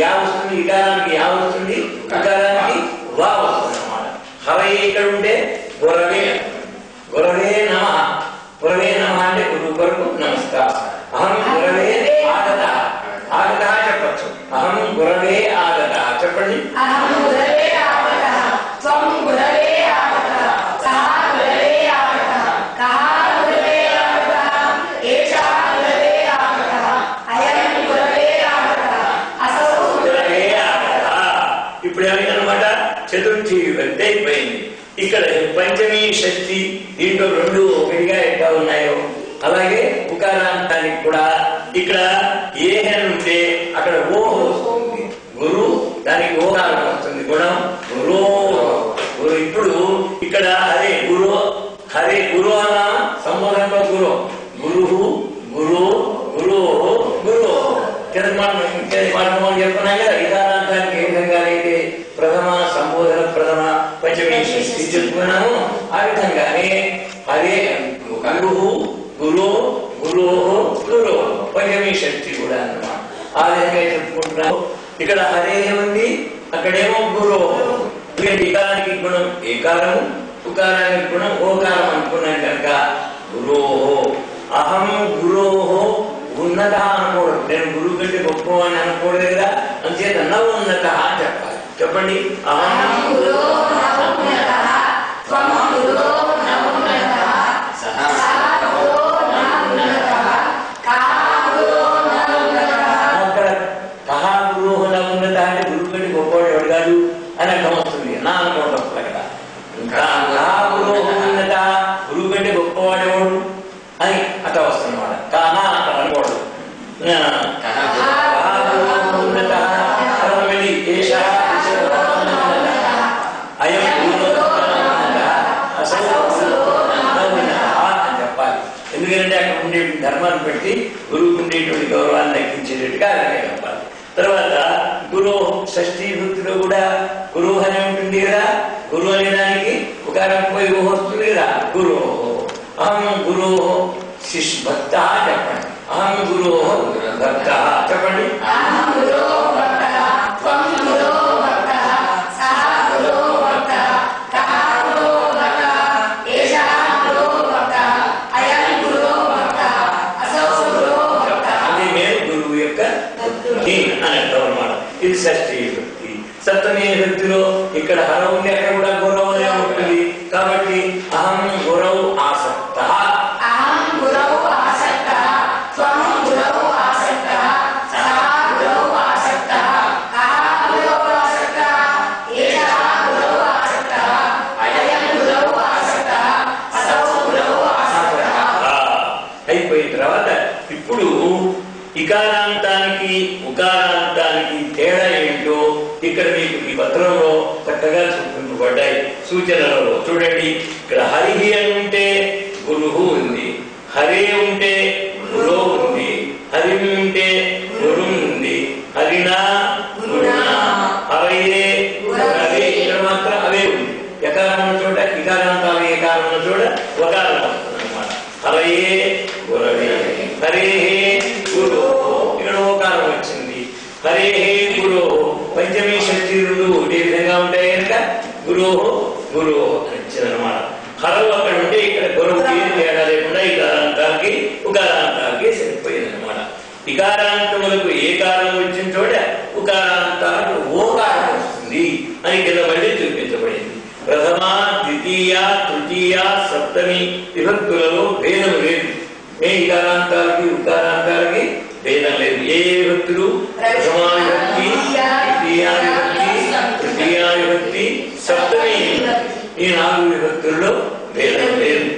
యా వస్తుంది, ఇకారానికి యా వస్తుంది, ఇకారానికి వా వస్తుంది అన్నమాట. హరయే ఇక్కడ ఉంటే గురవే. గురవే నమ, గురవే నమ అంటే గురువు కొరకు నమస్కారం. అహం గురవే ఆగత, ఆగత చెప్పచ్చు. అహం గురవే ఆగత చెప్పండి. అహం గురవే ఆగత, త్వం గురవే ఆగత, సహ గురవే ఆగత, కః గురవే ఆగత, ఏషః గురవే ఆగత, అయం గురవే ఆగత, అసౌ గురవే ఆగత. ఇప్పుడు ఏమైందనమాట? చతుర్థి విభక్తి అయిపోయింది. ఇక్కడ పంచమి షష్ఠి దీంట్లో 2 ఒకటిగా ఎట్లా ఉన్నాయో అలాగే ఉకారాంతానికి కూడా ఇక్కడ ఏ ఉంటే అక్కడ ఓ వస్తుంది. గురు దానికి ఓకారం వస్తుంది, గుణం గురో. గురు. ఇప్పుడు ఇక్కడ హరే గురు, హరే గురు అన్న సంబోధనలో గురు, గురు గురు గురు గురు. మనం చెప్పుకున్నాం కదా, ఇకారాంతానికి ఏ విధంగా అయితే ప్రథమ సంబోధన ప్రథమ పంచమి షష్ఠి చెప్పుకున్నాము, ఆ విధంగానే హరే గురు గురు గురు గురు పంచమి షష్ఠి కూడా అన్నమాట. ఆ విధంగా చెప్పుకుంటున్నాము. ఇక్కడ హరే ఉంది, అక్కడేమో గురు. ఇకారానికి గుణం ఏకారము, ఉకారానికి గుణం ఓకారం అనుకున్నాం కనుక గురో. అహం గురో ఉన్నత అనకూడదు. నేను గురువు కంటే గొప్ప అని అనకూడదు కదా, అంచేత న ఉన్నత అని చెప్పాలి. చెప్పండి. అహం గురో అని అర్థం వస్తుంది. నా అనుకోవడం వస్తుంది అక్కడ. ఉన్నత గురువు కంటే గొప్పవాడేవాడు అని అట్లా వస్తుంది అన్నమాట. కానా అక్కడ అనుకోవడం. ఉన్నత అయం అని చెప్పాలి. ఎందుకంటే అక్కడ ఉండే ధర్మాన్ని పెట్టి గురువుకు ఉండేటువంటి గౌరవాన్ని దక్కించేటట్టుగా అలాగే చెప్పాలి. తర్వాత గురు షష్ఠీ వృత్తిలో కూడా గురువు అని ఉంటుంది కదా. గురువు అనే దానికి ఉకారం పోయి వస్తుంది కదా. గురు. అహం గురు శిష్భక్త చెప్పండి. అహం గురు భక్త చెప్పండి. ఇది షష్ఠీ విభక్తి. సప్తమి విభక్తిలో ఇక్కడ హర ఉంది, అక్కడ కూడా గురవు అనే ఉంటుంది. కాబట్టి అహం గురవు ఆసక్త, అహం గురవు ఆసక్త, త్వం గురవు ఆసక్త, సహ గురవు ఆసక్త, కః గురవు ఆసక్త, ఏషః గురవు ఆసక్త, అయం చక్కగా చూపించబడ్డాయి సూచనలలో. చూడండి, ఇక్కడ హరి అంటే గురువు ఉంది, హరే ఉంటే గురు ఉంది, హరి ఉంటే గురు ఉంది, హరినా గురునా, హరయే గురవే, ఇక్కడ మాత్రం అవే ఉంది. యకారం చోట ఇకారాంతాలు, ఏకారం చోట వకారం వస్తుందన్నమాట. హరయే గురవే, హరే గురు, ఇక్కడ ఓకారం వచ్చింది. హరే గురు, పంచమీ షష్ఠి రెండు ఒకే విధంగా ఉంటాయి కనుక గురు గురు అని వచ్చిందనమాట. హరవు అక్కడ ఉంటే ఇక్కడ గురువుకి తేడా లేకుండా ఇకారాంతాలకి ఉకారాంతాలకి సరిపోయిందనమాట. ఇకారాంతములకు ఏకారం వచ్చిన చోట ఉకారాంతాలకు ఓకారం వస్తుంది అని కింద మళ్ళీ చూపించబడింది. ప్రథమ, ద్వితీయ, తృతీయ, సప్తమి విభక్తులలో భేదం లేదు. ఏ ఇకారాంతాలకి ఉకారాంతాలకి భేదం లేదు. ఏ విభక్తులు? ప్రథమా విభక్తి, ద్వితీయ విభక్తి, తృతీయ విభక్తి, సప్తమి, ఈ 4 విభక్తుల్లో భేదం లేదు.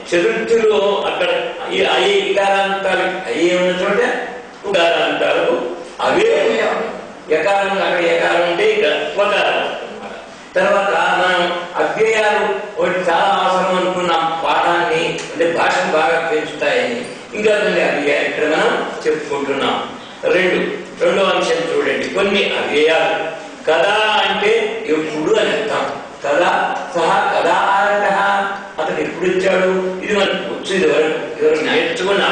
చతుర్థులు అక్కడ అయ్యే ఇకారాంతాలు అయ్యే ఉన్న చోట ఉకారాంతాలకు అవే యకారం, అక్కడ యకారం ఉంటే ఇక ఉకారం. తర్వాత మనం అవ్యయాలు ఒకటి చాలా అవసరం అనుకున్నాం పాఠాన్ని, అంటే భాషను బాగా పెంచుతాయని. ఇంకా కొన్ని అవ్యయాలు ఇక్కడ మనం చెప్పుకుంటున్నాం. రెండో అంశం చూడండి, కొన్ని అవ్యయాలు. కదా అంటే ఎప్పుడు అని అర్థం. కదా సహా కదా అంట, అతను ఎప్పుడు ఇచ్చాడు, ఇది మనకు వచ్చు, ఇది నేర్చుకున్నా.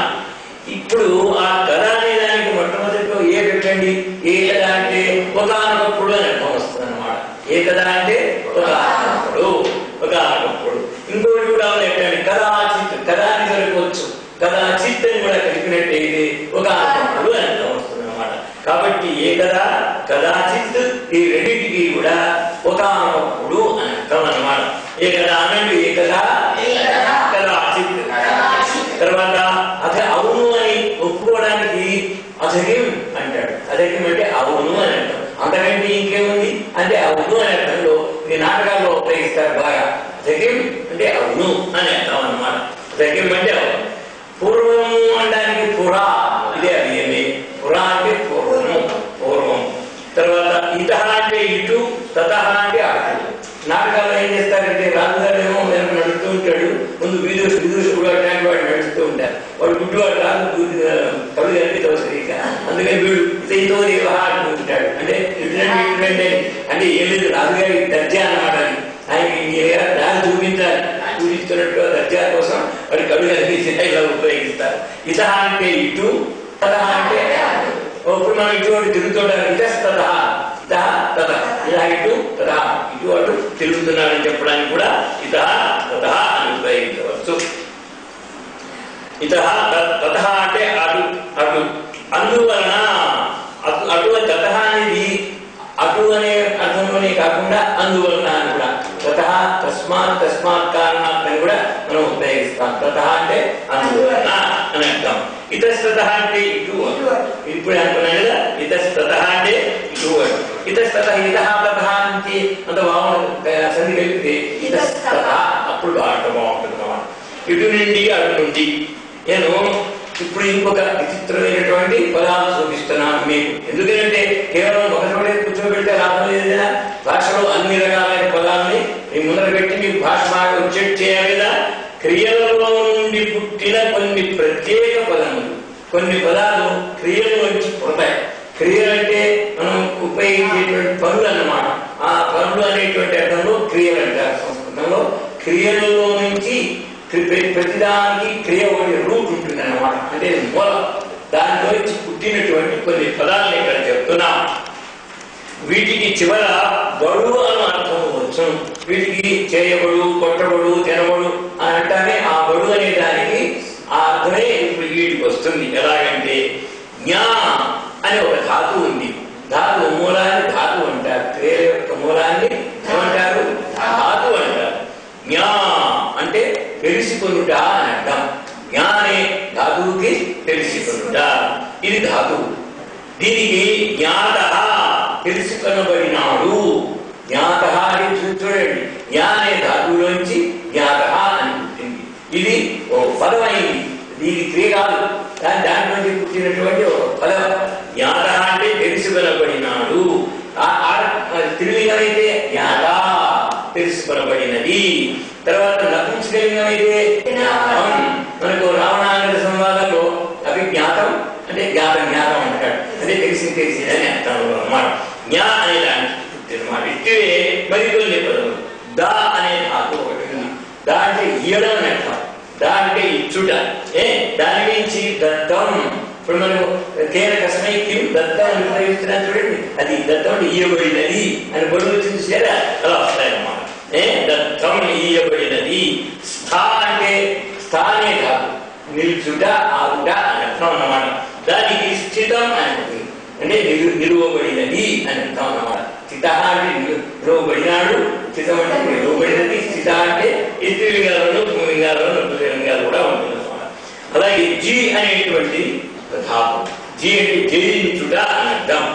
ఇప్పుడు ఆ కదా అనే దానికి మొట్టమొదటిలో ఏ పెట్టండి. ఏ కదా అంటే ఒకనొకప్పుడు అని అర్థం వస్తుంది అన్నమాట. ఏ కదా అంటే ఒకనొకప్పుడు, ఒకనొకప్పుడు. ఇంకోటి కూడా పెట్టండి, కదాచిత్, కదా అని సరిపోవచ్చు, కదాచిత్ అని కూడా కలిపినట్టయితే ఒకనొకప్పుడు అని అర్థం వస్తుంది అన్నమాట. కాబట్టి ఏ కదా, కదాచిత్, ఈ రెండింటికి కూడా ఒకనొకప్పుడు అని అర్థం అన్నమాట. ఏ కదా అనండి, ఏ కదా కదాచిత్. తర్వాత అదే అవును అని ఒప్పుకోవడానికి అసహ్యం అంటాడు. అసహ్యం అంటే అవును అని అంటాం. అంతకంటే ఇంకేముంది అంటే అవును అని అర్థంలో ఈ నాటకాల్లో ఉపయోగిస్తారు బాగా. అసహ్యం అంటే అవును అని అర్థం అన్నమాట. అసహ్యం అంటే అవును. పూర్వము అనడానికి పురా, ఇదే అదేమి. పురా అంటే పూర్వము, పూర్వం. తర్వాత ఇత అంటే ఇటు, తత అంటే అటు. నాటకాల్లో ఏం చేస్తారంటే రాజుగారు ఏమో నడుస్తూ ఉంటాడు, ముందు విదూష కూడా అట్లాంటి వాడు నడుస్తూ ఉంటారు. వాడు గుడ్డువాడు రాజు కవి కనిపిస్తావు సరిగ్గా, అందుకని వీడు ఇతతో అంటుంటాడు. అంటే ఇటువంటి ఇటువంటి అంటే ఏం లేదు, రాజుగారి దర్జా అన్నమాట. ఆయనకి రాజు చూపించాలి, చూపిస్తున్నట్టు దర్జా కోసం వాడు కవి కనిపించి ఇలా ఉపయోగిస్తారు. ఇత అంటే ఇటు, తత అంటే ఇప్పుడు మనం ఇటువంటి తిరుగుతుంటారు. ఇతస్తత, తత, ఇలా ఇటు తత, ఇటు అటు తిరుగుతున్నాడని చెప్పడానికి కూడా ఇత తత అని ఉపయోగించవచ్చు. ఇత తత అంటే అటు, అటు. అందువలన అటు తత అనేది అటు అనే అర్థంలోనే కాకుండా అందువలన అని కూడా. తత తస్మాత్, తస్మాత్ కారణాత్ అని కూడా మనం ఉపయోగిస్తాం. తత అంటే అందువలన అని అర్థం. ఇతస్తత అంటే ఇటు, ఇప్పుడు అనుకున్నాను కదా, ఇతస్తత అంటే ఇటు. ఇతస్తత ఇత తత నుంచి అంత బాగుంటుంది, సంధి కలిపితే ఇతస్తత, అప్పుడు బాగుంటుంది అన్నమాట. ఇటు నుండి అటు నుండి. నేను ఇప్పుడు ఇంకొక విచిత్రమైనటువంటి పదాలు చూపిస్తున్నాను మీకు. ఎందుకంటే కేవలం ఒక చోటే కూర్చోబెడితే లాభం లేదు కదా. భాషలో అన్ని రకాలైన పదాలని మీ ముందర పెట్టి మీకు భాష బాగా ఉచ్చారణ చేయాలి కదా. క్రియలలో నుండి పుట్టిన కొన్ని ప్రత్యేక పదములు, కొన్ని పదాలు క్రియల నుంచి పుడతాయి. క్రియలు అంటే మనం ఉపయోగించేటువంటి పనులు అన్నమాట. ఆ పనులు అనేటువంటి అర్థంలో క్రియలు అంటారు సంస్కృతంలో. క్రియలలో నుంచి ప్రతిదానికి క్రియ ఒకటి రూట్ ఉంటుంది అన్నమాట, అంటే మూలం. దానిలో నుంచి పుట్టినటువంటి కొన్ని పదాలను ఇక్కడ చెప్తున్నాం. వీటికి చివర బడు అని అర్థం వచ్చు. వీటికి చేయబడు, కొట్టబడు, తినబడు అని అంటానే ఆ బడు అనే దానికి ఆ అర్థమే ఇప్పుడు వీటికి వస్తుంది. ఎలాగంటే జ్ఞా అనే ఒక ధాతువు ఉంది. ధాతువు మూలాన్ని ధాతువు అంటారు. క్రియల యొక్క మూలాన్ని ఏమంటారు? ధాతువు అంటారు. జ్ఞా అంటే తెలుసుకొనుట అని అర్థం. జ్ఞానే ధాతువుకి తెలుసుకొనుట, ఇది ధాతువు. దీనికి జ్ఞాత, తెలుసుకొనబడినాడు. జ్ఞాత అని చూడండి, జ్ఞానే ధాతువులోంచి జ్ఞాత అని పుట్టింది. ఇది ఓ పదమైంది, దీని క్రియ కాదు, కానీ దాంట్లోంచి పుట్టినటువంటి ఒక పదం. జ్ఞాత అంటే తెలుసుకొనబడినాడు. స్త్రీలింగమైతే జ్ఞా పడినది. తర్వాత నపుంసకలింగమైతే మనకు రావణాంగ సంవాదంలో అభిజ్ఞాతం అంటే జ్ఞాతం అంటాడు, అంటే తెలిసింది అని అర్థం అన్నమాట. జ్ఞా అనే దానికి అనమాట. ఇట్టివే మరికొన్ని పదములు. దా అనే ధాతు ఒకటి ఉంది. దా అంటే ఇయ్యడం అని అర్థం, దా అంటే ఇచ్చుట. దాని నుంచి దత్తం, ఇప్పుడు మనం కేర కస్మై కిం దత్తం అని ప్రయోగిస్తున్నాం చూడండి, అది దత్తం అంటే ఇయ్యబడినది అని బరువు వచ్చింది సరే అలా వస్తాయన్నమాట. దత్తం ఇయ్యబడినది. స్థా అంటే స్థానే కాదు, నిల్చుట ఆగుట అని అర్థం అన్నమాట. దానికి స్థితం అని ఉంటుంది, అంటే నిలువబడినది అని అర్థం అన్నమాట. స్థిత అంటే నిలువబడినాడు, స్థితం అంటే నిలువబడినది. స్థిత అంటే ఇతృలింగాలను పుంలింగాలను పుల్లింగాలు కూడా ఉంటుంది అన్నమాట. అలాగే జి అనేటువంటి ధాతు, జి అంటే జయించుట అని అర్థం.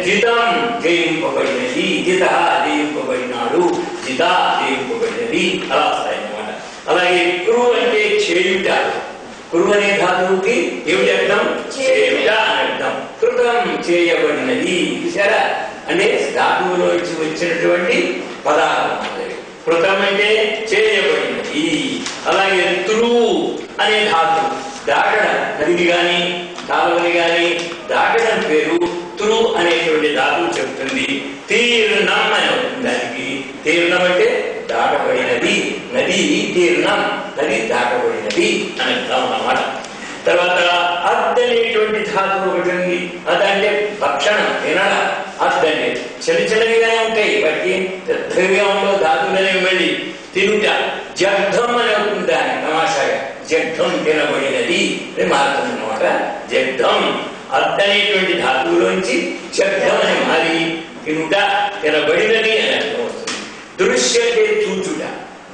జితం జయింపబడినది, జిత జయింపబడినాడు, జిత జయింపబడినది అలా వస్తాయన్నమాట. అలాగే కురు అంటే చేయుట, కురు అనే ధాతువుకి ఏమిటి అర్థం? చేయుట అని అర్థం. కృతం చేయబడినది చూసారా, అంటే ధాతువులో వచ్చినటువంటి పదార్థం. కృతం అంటే చేయబడినది. అలాగే తురు అనే ధాతు దాటడం, నదిని గాని కాలువని గాని దాటడం పేరు తురు అనేటువంటి ధాతువు చెప్తుంది. తీర్ణం అని అవుతుంది దానికి. తీర్ణం అంటే దాటబడినది, నది తీర్ణం, నది దాటబడినది అని అర్థం అన్నమాట. తర్వాత అద్ అనేటువంటి ధాతువు ఒకటి ఉంది. అదంటే భక్షణం, తినడం. అద్ అంటే చిన్న చిన్నవిగానే ఉంటాయి, వాటికి పెద్దగా ఉండవు ధాతువులనే మళ్ళీ తినుట. జగ్ధం అని అవుతుంది దాన్ని తమాషాగా, జగ్ధం తినబడినది అని మారుతుంది అన్నమాట. జగ్ధం అద్ అనేటువంటి ధాతువులోంచి జగ్ధం అని మారి తినుట, తినబడినది అని అర్థం వస్తుంది. దృశ్య అంటే చూచుట,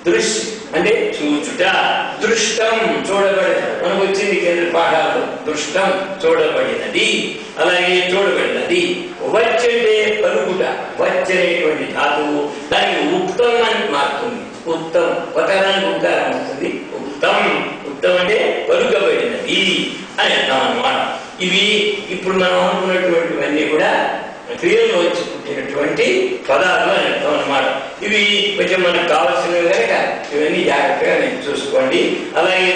దృశ్య అంటే చూచుట. దృష్టం చూడబడిన, మనకు వచ్చింది కేంద్ర పాఠాలు. దృష్టం చూడబడినది, అలాగే చూడబడినది. వచ్చంటే పలుకుట, వచ్చనేటువంటి ధాతువు దానికి ఉక్తం అని మారుతుంది. ఉత్తం పతనానికి ఉక్తారం వస్తుంది. ఉక్తం, ఉక్తం అంటే పలుకబడినది అని అర్థం అన్నమాట. ఇవి ఇప్పుడు మనం అనుకున్నటువంటివన్నీ కూడా క్రియలో వచ్చి పుట్టినటువంటి పదాలు అని అర్థం అన్నమాట. ఇవి కొంచెం మనకు కావాల్సినవి కనుక ఇవన్నీ జాగ్రత్తగా నేను చూసుకోండి. అలాగే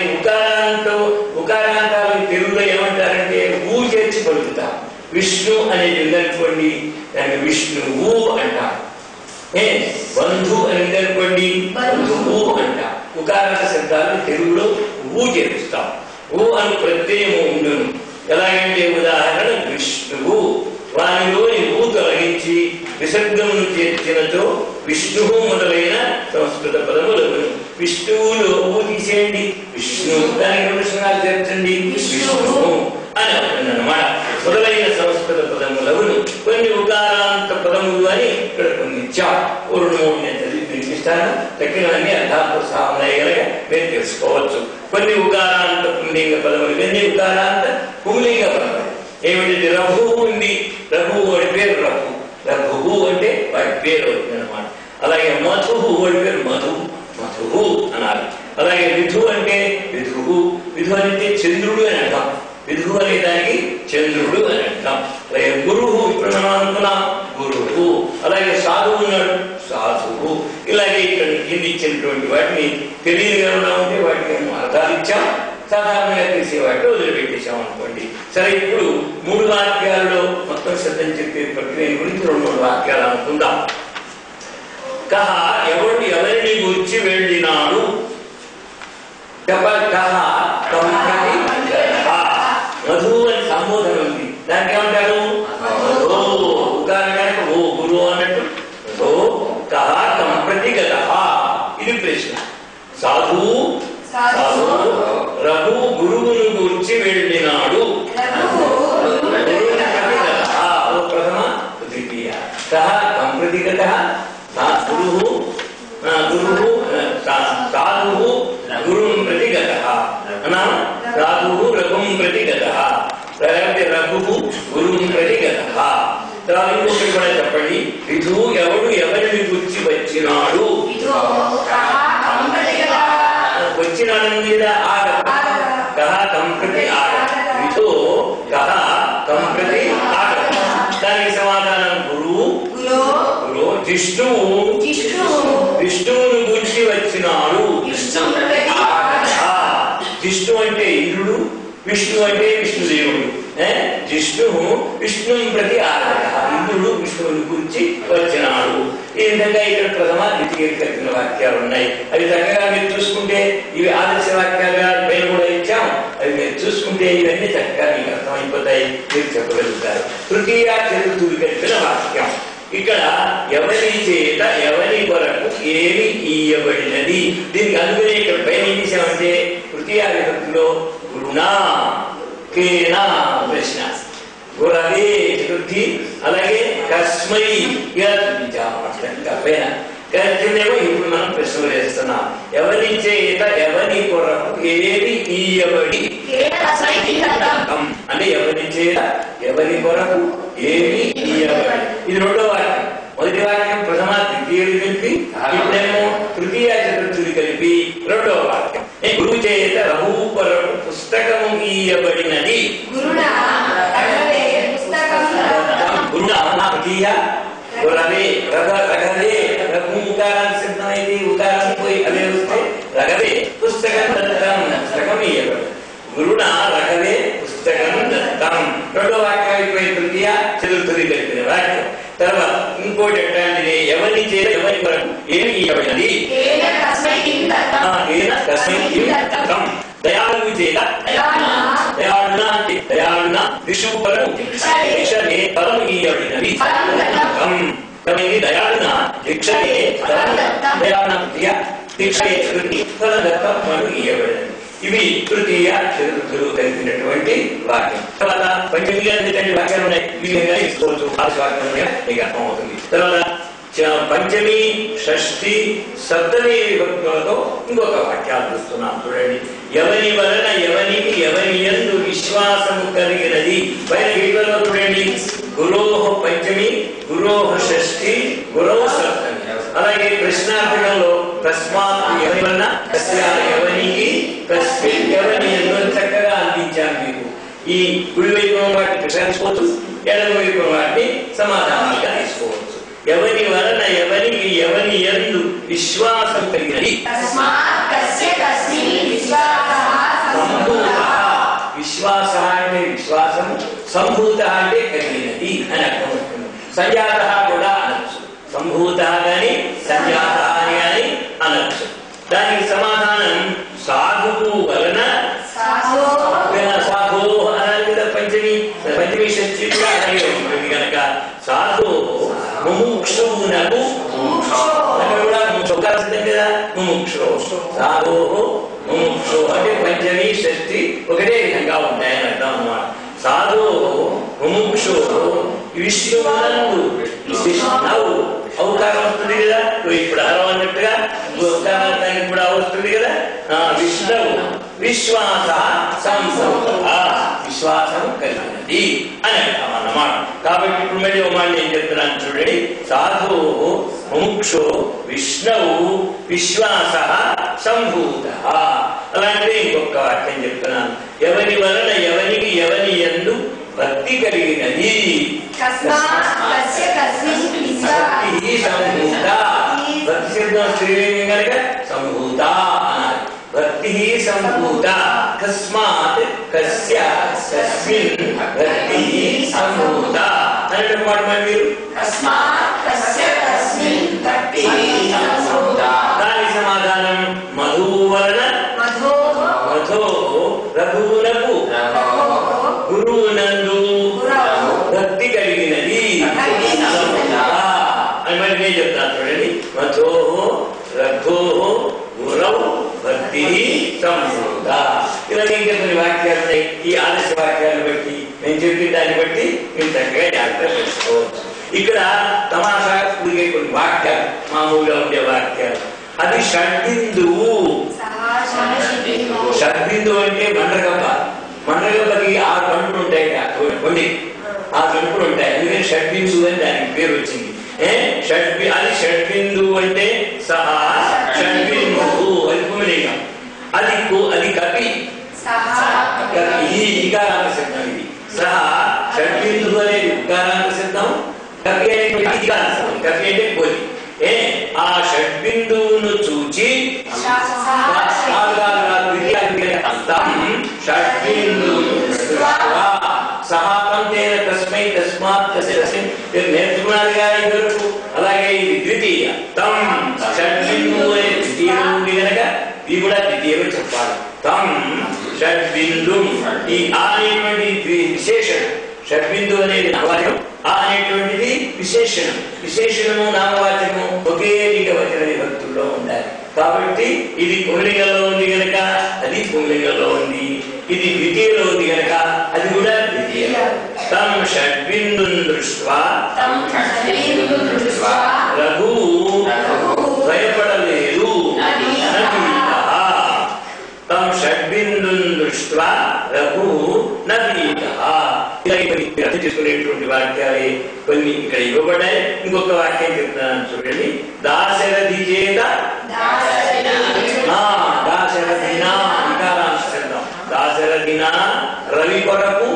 ఉకారాంతాలు తెలుగులో ఏమంటారంటే ఊ చేర్చి పలుకుతాం. విష్ణు అనేది ఉందనుకోండి, దాన్ని విష్ణువు అంటాం. బంధు అని ఉందనుకోండి, బంధువు అంటాం. ఉకారాంత శబ్దాలు తెలుగులో ఊ చేరుస్తాం. ఊ అని ప్రత్యయము ఉండును. ఎలాగంటే ఉదాహరణ విష్ణువు, వానిలోని ఊ తొలగించి విసర్గమును చేర్చినతో విష్ణువు మొదలైన సంస్కృత పదములు. విష్ణువులో ఊ తీసేయండి, విష్ణు, దానికి రెండు సున్నాలు చేర్చండి, విష్ణువు అని అవుతుంది అన్నమాట. మొదలైన సంస్కృత పదములవును. కొన్ని ఉకారాంత పదములు అని ఇక్కడ కొన్ని ఇచ్చాం. రెండు మూడు నేను చదివి వినిపిస్తాను. తక్కినవన్నీ అర్థాంతో సహా ఉన్నాయి కనుక మీరు తెలుసుకోవచ్చు. కొన్ని ఉకారాంత పుంలింగ పదములు, కొన్ని ఉకారాంత పుంలింగ పదములు. ఏమిటి? రఘువు ఉంది, రఘువు వాడి పేరు రఘు, రఘువు అంటే వాడి పేరు అవుతుంది అనమాట. అలాగే మధువు వాడి పేరు మధు, మధువు అనాలి. అలాగే విధు అంటే విధువు, విధు అంటే చంద్రుడు అని అర్థం. విధువు అనే దానికి చంద్రుడు అని అర్థం. అలాగే గురువు, ఇప్పుడు మనం అనుకున్నాం గురువు. అలాగే సాధువు ఉన్నాడు, సాధువు. ఇలాగే ఇక్కడ కింద ఇచ్చినటువంటి వాటిని తెలియగా ఉంటే వాటికి అర్థాలు ఇచ్చాం. సాధారణంగా తెలిసే వాటిని వదిలిపెట్టేశాం అనుకోండి. సరే, ఇప్పుడు 3 వాక్యాలలో మొత్తం శబ్దం చెప్పే ప్రక్రియ గురించి 2-3 వాక్యాలు అనుకుందాం. కహ ఎవడు ఎవరిని గురించి వెళ్ళినాడు. మధువు అని సంబోధన ఉంది, దానికి ఏమంటారు? ఉదాహరణకు ఓ గురువు అన్నట్టు. కహ తం ప్రతి గత, ఇది ప్రశ్న. సాధువు రఘు గురువును గురించి వెళ్ళినాడు. ప్రథమ ద్వితీయ. సహ సంప్రతిగత గురువు సాధువు గురుం ప్రతి గత, సాధువు రఘుం ప్రతి గత, రఘువు గురుం ప్రతి గత. తర్వాత ఇంకొకటి కూడా చెప్పండి. విధువు ఎవడు ఎవరిని గురించి వచ్చినాడు. వచ్చినాడు మీద ఆగ, కహ తం ప్రతి ఆగ, విధో కహ తం ప్రతి ఆగ. దానికి సమాధానం గురువు, జిష్ణువు విష్ణువును గురించి విష్ణు అంటే విష్ణుదేవుడు, జిష్ణు విష్ణు ప్రతి ఆరాధన, ఇంద్రుడు విష్ణువుని గురించి వచ్చినాడు. ఈ విధంగా ఇక్కడ ప్రథమ ద్వితీయ కలిపిన వాక్యాలు ఉన్నాయి. అవి చక్కగా మీరు చూసుకుంటే ఇవి ఆదర్శ వాక్యాలుగా పైన కూడా ఇచ్చాం. అవి మీరు చూసుకుంటే ఇవన్నీ చక్కగా మీకు అర్థమైపోతాయి, మీరు చెప్పగలుగుతారు. తృతీయ చతుర్థులు కలిపిన వాక్యం ఇక్కడ ఎవరి చేత ఎవరి కొరకు ఏమి ఇయ్యబడినది. దీనికి అందుకనే ఇక్కడ పైన ఏం చేశామంటే తృతీయ విభక్తిలో గురునా కేనా ప్రశ్న, గురవే చతుర్థి, అలాగే కస్మై ఇలా చూపించాము. అట్లా పైన కలిసిందేమో ఇప్పుడు మనం ప్రశ్నలు వేస్తున్నాం. ఎవరి చేత ఎవరి కొరకు ఏమి ఇయ్యబడి, అంటే ఎవరి చేత ఎవరి కొరకు ఏమి ఇయ్యబడి. ఇది రెండో వాక్యం. మొదటి వాక్యం ప్రథమ ద్వితీయులు కలిపి, ఇప్పుడేమో తృతీయ చతుర్థులు కలిపి రెండవ వాక్యం. గురువు చేత రఘువు కొరకు పుస్తకము ఇయ్యబడినది. రఘవే రఘవే రఘు ఉకారాన్ని సిద్ధమైంది, ఉకారాన్ని పోయి అవే వస్తే రఘవే పుస్తకం దత్తం, పుస్తకం ఇయ్యబడి. గురుణ రఘవే పుస్తకం దత్తం రెండో వాక్యం అయిపోయి తృతీయ చతుర్థులు కలిపిన వాక్యం. తర్వాత ఇంకోటి ఎట్లాంటిది, ఎవరి చేత ఎవరి కొరకు ఏమి ఇయ్యబడినది. దయాళువు చేత దయాళున అంటే దయాళున విష్ణువు కొరకు భిక్షమే ఫలము ఇయ్యబడినది. దయాళున భిక్షమే దయాళున భిక్షమే ఫలం దత్తం ఫలం ఇయ్యబడినది. ఇవి తృతీయ చతుర్థులు కలిపినటువంటి వాక్యం. తర్వాత పంచమి అనేటువంటి వాక్యాలు ఉన్నాయి. ఈ విధంగా తీసుకోవచ్చు. ఆరు వాక్యం మీకు అర్థమవుతుంది. తర్వాత పంచమి షష్ఠి సప్తమి విభక్తులతో ఇంకొక వాక్యాలు చూస్తున్నాం. చూడండి, ఎవరి వలన ఎవరికి ఎవరి యందు విశ్వాసము కలిగినది. పైన వీటిలో చూడండి, గురోహ పంచమి, గురోహ షష్ఠి, గురోహ సప్తమి. అలాగే ప్రశ్నార్థకంలో తస్మాత్ ఎవరి వలన, ఎవరికి, తస్మిన్ ఎవరి ఎంతో చక్కగా అందించాను మీకు. ఈ కుడివైపు వాటిని ప్రశ్నించుకోవచ్చు, ఎడమవైపు వాటిని సమాధానాలుగా తీసుకోవచ్చు. ఎవరి వలన ఎవరికి ఎవరి యందు విశ్వాసం కలిగినది. విశ్వాస అంటే విశ్వాసము, సంభూత అంటే కలిగినది అని అర్థం వస్తుంది. సంజాత కూడా అనొచ్చు, సంభూత గాని సంజాత అని అని అనొచ్చు. దానికి సమాధానం సాధువు వలన, సాధో అనాలి కదా. పంచమి షష్ఠి కూడా అలాగే ఉంటుంది కనుక సాధో ముముక్షువునకు, అక్కడ కూడా సిద్ధం కదా, ముముక్షు సాధో ముముక్షు అంటే పంచమి షష్ఠి ఒకటే విధంగా ఉంటాయని అర్థం అన్నమాట. సాధో ముముక్షు విష్ణువు, విష్ణువు అవతారం వస్తుంది కదా, ఇప్పుడు హరం అన్నట్టుగా అవతారానికి కూడా వస్తుంది కదా. విష్ణువు విశ్వాస సంభూత, విశ్వాసం కలిగినది అని అర్థం అన్నమాట. కాబట్టి ఇప్పుడు మళ్ళీ ఒక మాట ఏం చెప్తున్నాను చూడండి, సాధో ముముక్షో విష్ణువు విశ్వాస సంభూత. అలాంటిదే ఇంకొక వాక్యం చెప్తున్నాను, ఎవరి వలన ఎవరికి ఎవరి యందు భక్తి కలిగినది. సంభూత, భక్తి సిద్ధం స్త్రీలింగం కనుక సంభూత అన్నారు. భక్తి సంభూత, కస్మాత్ కస్య కస్మిన్ భక్తి సంభూత అనేటువంటి మాట మరి మీరు దాని సమాధానం మధు వలన, మధో రఘువునకు గురువునందు భక్తి కలిగినది అని మరి నేను చెప్తాను చూడండి. మధో రఘో గురౌ భక్తి సంభూత. ఇలాగే ఇంకా కొన్ని వాక్యాలు ఉన్నాయి. ఈ ఆదర్శ వాక్యాలను బట్టి నేను చెప్పిన దాన్ని బట్టి మీరు చక్కగా జాగ్రత్త తెలుసుకోవచ్చు. ఇక్కడ తమాషా కూడిగే కొన్ని వాక్యాలు, మామూలుగా ఉండే వాక్యాలు. అది షడ్బిందువు. షడ్బిందువు అంటే మండ్రగబ్బ. మండ్రగబ్బకి 6 గంటలు ఉంటాయి, కొన్ని 6 గంటలు ఉంటాయి. అందుకని షడ్బిందువు అని దానికి పేరు వచ్చింది. అది షడ్బిందువు అంటే సహా షడ్బిందువు అది పుమలింగం. అది కపి, ఈ ఇకారాంత సిద్ధం. ఇది సహా షడ్బిందువు అనేది ఉకారాంత సిద్ధం, కపి అనేది ఇకారాంత సిద్ధం. కపి అంటే కోలి. ఆ షడ్బిందువును చూచి షడ్బిందువును తస్మాత్ మీరు నేర్చుకున్నారుగా ఇదివరకు. అలాగే ఇది ద్వితీయ. తం షడ్బిందు అనే ద్వితీయం ఉంది కనుక ఇది కూడా ద్వితీయంలో చెప్పాలి. తం షడ్బిందు. ఈ అనేటువంటి విశేషణం. షడ్బిందు అనేది నామవాచకం, ఆ అనేటువంటిది విశేషణం. విశేషణము నామవాచకము ఒకే లింగవచన విభక్తుల్లో ఉండాలి. కాబట్టి ఇది పుంలింగంలో ఉంది కనుక అది పుంలింగంలో ఉంది, ఇది ద్వితీయలో ఉంది కనుక అది కూడా ద్వితీయ. తం షడ్బిందు దృష్ట్వా రఘు భయపడలేదు. తం షడ్బిందు దృష్ట్వా రఘు నభీతః. అర్థం చేసుకునేటువంటి వాక్యాలే కొన్ని ఇక్కడ ఇవ్వబడ్డాయి. ఇంకొక వాక్యం చెప్తున్నాను చూడండి. దాశరథి చేత దాశరథినా వికారాంశం. దాశరథిన రవి కొరకు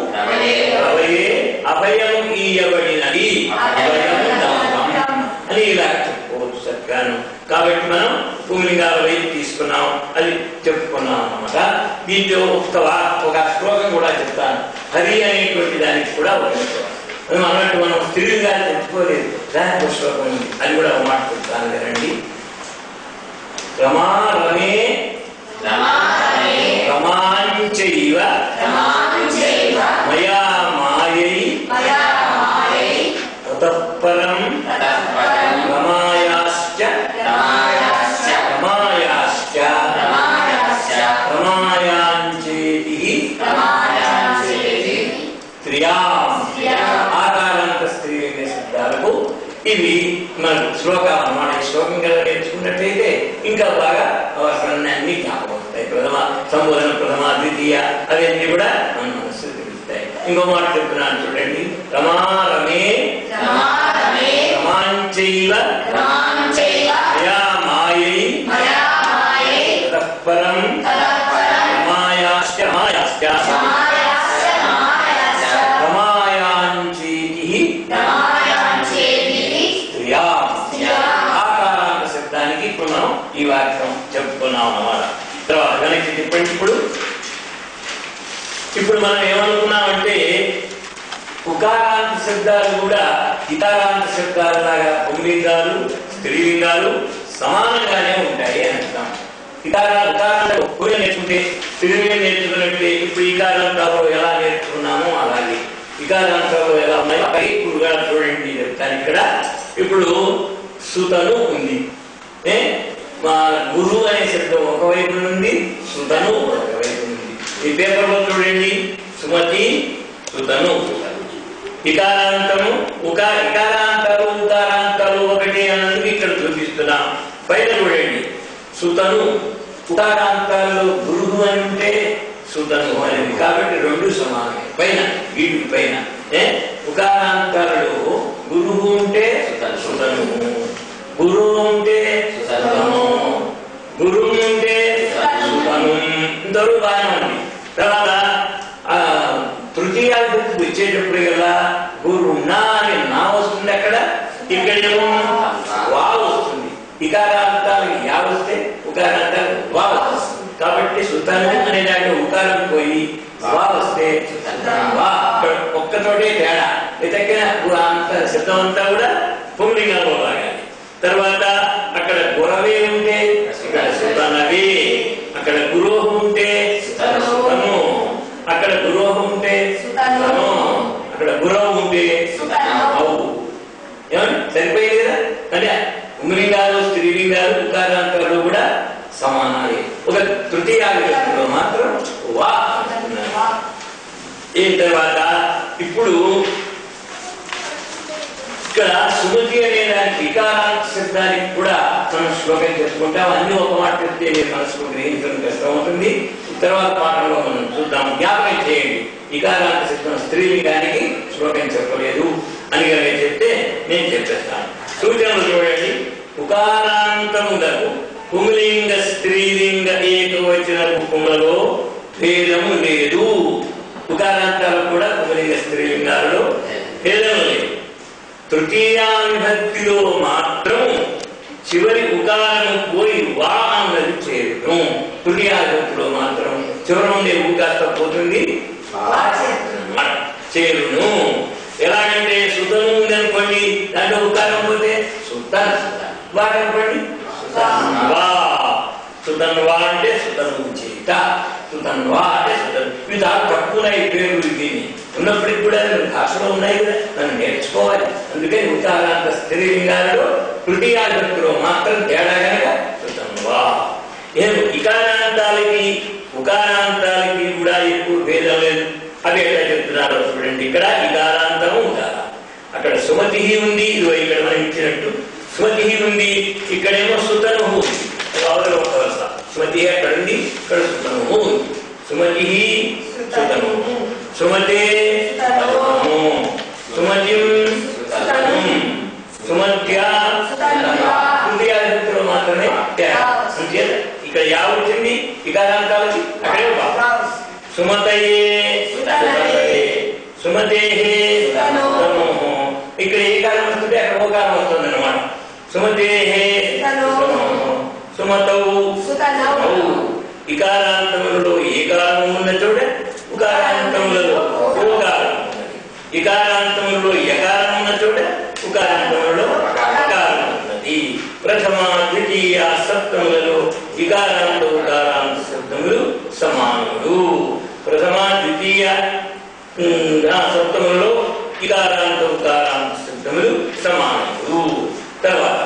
రవయే అభయము ఇయ్యబడినది అభయము దానం అని ఇలా చెప్పుకోవచ్చు సత్యాను. కాబట్టి మనం పుంలింగాల వైపు తీసుకున్నాం, అది చెప్పుకున్నాం అన్నమాట. దీంట్లో ఒక శ్లోకం కూడా చెప్తాను. హరి అనేటువంటి దానికి కూడా అన్నట్టు మనం స్త్రీలింగాలు తెచ్చుకోలేదు, దానికి ఒక శ్లోకం ఉంది, అది కూడా ఒక మాట చెప్తాను కదండి. రమా రమే రమాంచైవ మయా మాయై తతఃపరం రమాయాశ్చ రమాయాంచేతి స్త్రియాం. ఆకారాంత స్త్రీలింగ శబ్దాలకు ఇవి మనకు శ్లోకాలు అన్నమాట. ఈ శ్లోకం కదా నేర్చుకున్నట్లయితే ఇంకా బాగా అన్ని జ్ఞాపకం వస్తాయి. ప్రథమ సంబోధన, ప్రథమ, ద్వితీయ అవన్నీ కూడా మన మనస్సు తెలుస్తాయి. ఇంకో మాట చెప్తున్నాను చూడండి. రమా రమే రమాంచైవ మయా మాయై తతఃపరం రమాయాశ్చ రమాయాంచేతి స్త్రియాం. ఆకారాంత శబ్దానికి ఇప్పుడు మనం ఈ వాక్యం చెప్పుకున్నాం అన్నమాట. తర్వాత వెనక్కి చెప్పండి. ఇప్పుడు మనం ఏమనుకున్నామంటే ఉకారాంత శబ్దాలు కూడా ఇకారాంత శబ్దాలు లాగా పుంలింగాలు స్త్రీలింగాలు సమానంగానే ఉంటాయి అని అంటాం. ఉకారాంతాలు ఒక్కగా నేర్చుకుంటే స్త్రీలింగం నేర్చుకున్నట్టే ఇప్పుడు ఈకారాంతాలు ఎలా నేర్చుకున్నామో అలాగే వికారాంతాలు ఎలా ఉన్నాయో ఇప్పుడు కూడా చూడండి చెప్తాను. ఇక్కడ ఇప్పుడు సుతను ఉంది, మా గురువు అనే శబ్దం ఒకవైపు నుండి, సుతను ఒకవైపు నుండి. ఈ పేపర్లో చూడండి, సుమతి సుతను. ఇకారాంతము ఇకారాంతాలు ఉకారాంతాలు ఒకటి అన్నది ఇక్కడ చూపిస్తున్నాం. పైన చూడండి, సుతను ఉకారాంతాల్లో గురువు అని ఉంటే సుతను అనేది, కాబట్టి రెండు సమానమే. పైన వీటి పైన ఉకారాంతాలలో గురువు ఉంటే సుతను, గురువు ఉంటే సుతను, గురువు ఉంటే సుతను. ఇంతవరకు బాగానే ఉంది. తర్వాత తృతీయాలకు వచ్చేటప్పుడు కదా గురున్నా అని నా వస్తుంది, అక్కడ ఇక్కడేమో వా వస్తుంది. ఇకారాంతాలకు యా వస్తే ఉకారాంతాలు వా వస్తుంది. కాబట్టి సుతను అనే దాంట్లో ఉకారం పోయి వా వస్తే వా ఒక్కతోటే తేడా. తగ్గిన అంత శబ్దం అంతా కూడా పుంలింగంలో లాగాలి. తర్వాత అక్కడ గురవే ఉంటే ఇక్కడ సుతనవే, అక్కడ గురోహం ఉంటే సుతను, అక్కడ గురోహం ఉంటే సుతను, అక్కడ గురవు ఉంటే అవు. ఏమండి సరిపోయింది కదా. అంటే పుంలింగాలు స్త్రీలింగాలు ఉకారాంతాలు కూడా సమానాలే. ఒక తృతీయాలు మాత్రం వా. ఈ తర్వాత ఇప్పుడు ఇక్కడ సుమతి అనే దానికి వికారాంత శబ్దానికి కూడా మనం శ్లోకం చెప్పుకుంటాం. అన్ని ఒక మాట చెప్తే మీరు మనసుకు గ్రహించడం కష్టం అవుతుంది. తర్వాత మాటల్లో మనం చూద్దాం. జ్ఞాపకం చేయండి, వికారాంత శబ్దం స్త్రీలింగానికి శ్లోకం చెప్పలేదు అని చెప్తే నేను చెప్పేస్తాను. సూచనలు చూడండి. ఉకారాంతములకు పుంలింగ స్త్రీలింగ ఏకవచన రూపములలో భేదము లేదు. ఉకారాంతాలు కూడా పుంలింగ స్త్రీలింగాలలో భేదము లేదు. తృతీయా విభక్తిలో మాత్రం చివరి ఉకారము పోయి వా అన్నది చేరును. తృతీయా విభక్తిలో మాత్రం చివరి ఉండే ఉకాస్త పోతుంది, చేరును. ఎలా వా కనపండి సుతన్వా. సుతన్వా అంటే సుతను చేత, సుతన్వా అంటే సుతను. ఇవి చాలా తక్కువ పేరు దీన్ని ఉన్నప్పటికి కూడా భాషలో ఉన్నాయి కదా, నన్ను నేర్చుకోవాలి. అందుకని ఉకారాంత స్త్రీలింగాలలో తృతీయావిభక్తిలో మాత్రం తేడా కనుక సుతన్వా. ఏమి ఇకారాంతాలకి ఉకారాంతాలకి కూడా ఎక్కువ భేదం లేదు. అవి ఎట్లా చెప్తున్నారు చూడండి. ఇక్కడ ఇకారాంతము ఉకార, అక్కడ సుమతి ఉంది, ఇది ఇక్కడ మనం ఇచ్చినట్టు సుమతి ఉంది, ఇక్కడేమో సుతను ఉంది. సుమతి అక్కడ ఉంది, ఇక్కడ సుతను ఉంది. సుమతి సుతను, సుమతే సుమతిం సుమత్యా తృతీయావిభక్తిలో మాత్రమే తేడా. ఇక్కడ యా వచ్చింది ఇకారాంతాలకి, అక్కడే సుమతయే సుమతే. ఇక్కడ ఏ కాలం వస్తుంది, అక్కడ ఓ కాలం వస్తుంది అన్నమాట. సుమతే సుమతౌ. ఇకారాంతములలో ఏ కాలం ఉన్న చోట ఉకారాంతములలో ఓ కాలం ఉన్నది. ఇకారాంతములలో యకారం ఉన్న చోట ఉకారాంతములలో అకారం ఉన్నది. ప్రథమ ద్వితీయ సప్తములలో ఇకారాంత ఉకారాంత శబ్దములు సమానములు. ప్రథమ ద్వితీయ సప్తములలో ఇకారాంత ఉకారాంత శబ్దములు సమానములు. తర్వాత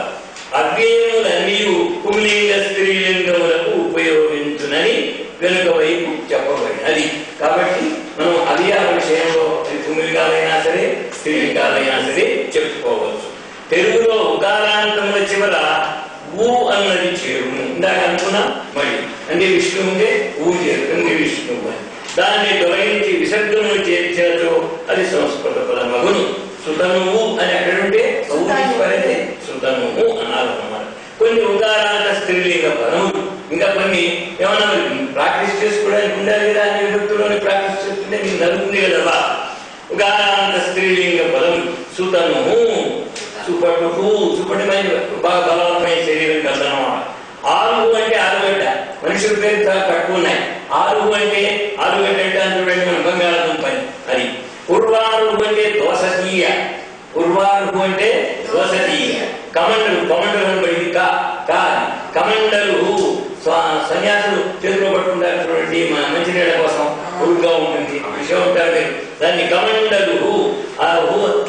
అవ్యయములన్నీ పుంలింగ స్త్రీలింగములకు ఉపయోగించునని వెనుక వైపు చెప్పబడినది. కాబట్టి మనం అవ్యయాల విషయంలో పుంలింగాలైనా సరే స్త్రీలింగాలైనా సరే చెప్పుకోవచ్చు. తెలుగులో ఉకారాంతముల చివర ఊ అన్నది చేరును. ఇందాక అనుకున్నా మరి అంటే విష్ణు ఉంటే ఊ చేరుతుంది విష్ణువు అని. దాన్ని తొలగించి విసర్గము చేర్చాచో అది సంస్కృత పదమగును. సుతనువు అని ఎక్కడుంటే పడితే సుతనువు అనాలన్నమాట. కొన్ని ఉకారాంత స్త్రీలింగ పదములు, ఇంకా కొన్ని ఏమన్నా ప్రాక్టీస్ చేసుకోవడానికి ఉండాలి కదా, అన్ని విభక్తుల్లోని ప్రాక్టీస్ చేస్తుంటే నీకు నలుగుతుంది కదా. ఉకారాంత స్త్రీలింగ పదములు సుతనువు, సుపటు, సుపటిమైన బాగా బలమైన శరీరం కదనమాట. ఆలుగు అంటే ఆలుగడ్డ, మనుషుల పేరు చాలా తక్కువ ఉన్నాయి. ఆలుగు అంటే ఆలుగడ్డ అంటే చూడండి మన బంగాళదుంప అది. పూర్వారుగు అంటే దోసతీయ, పూర్వారుగు అంటే దోసతీయ. కమండలు, కమండలు అనబడింది కమండలు. సన్యాసులు చేతిలో పట్టుకుంటారు చూడండి మంచినీళ్ళ కోసం, పొడుగ్గా ఉంటుంది విషయం ఉంటారు, దాన్ని కమండలు. ఆ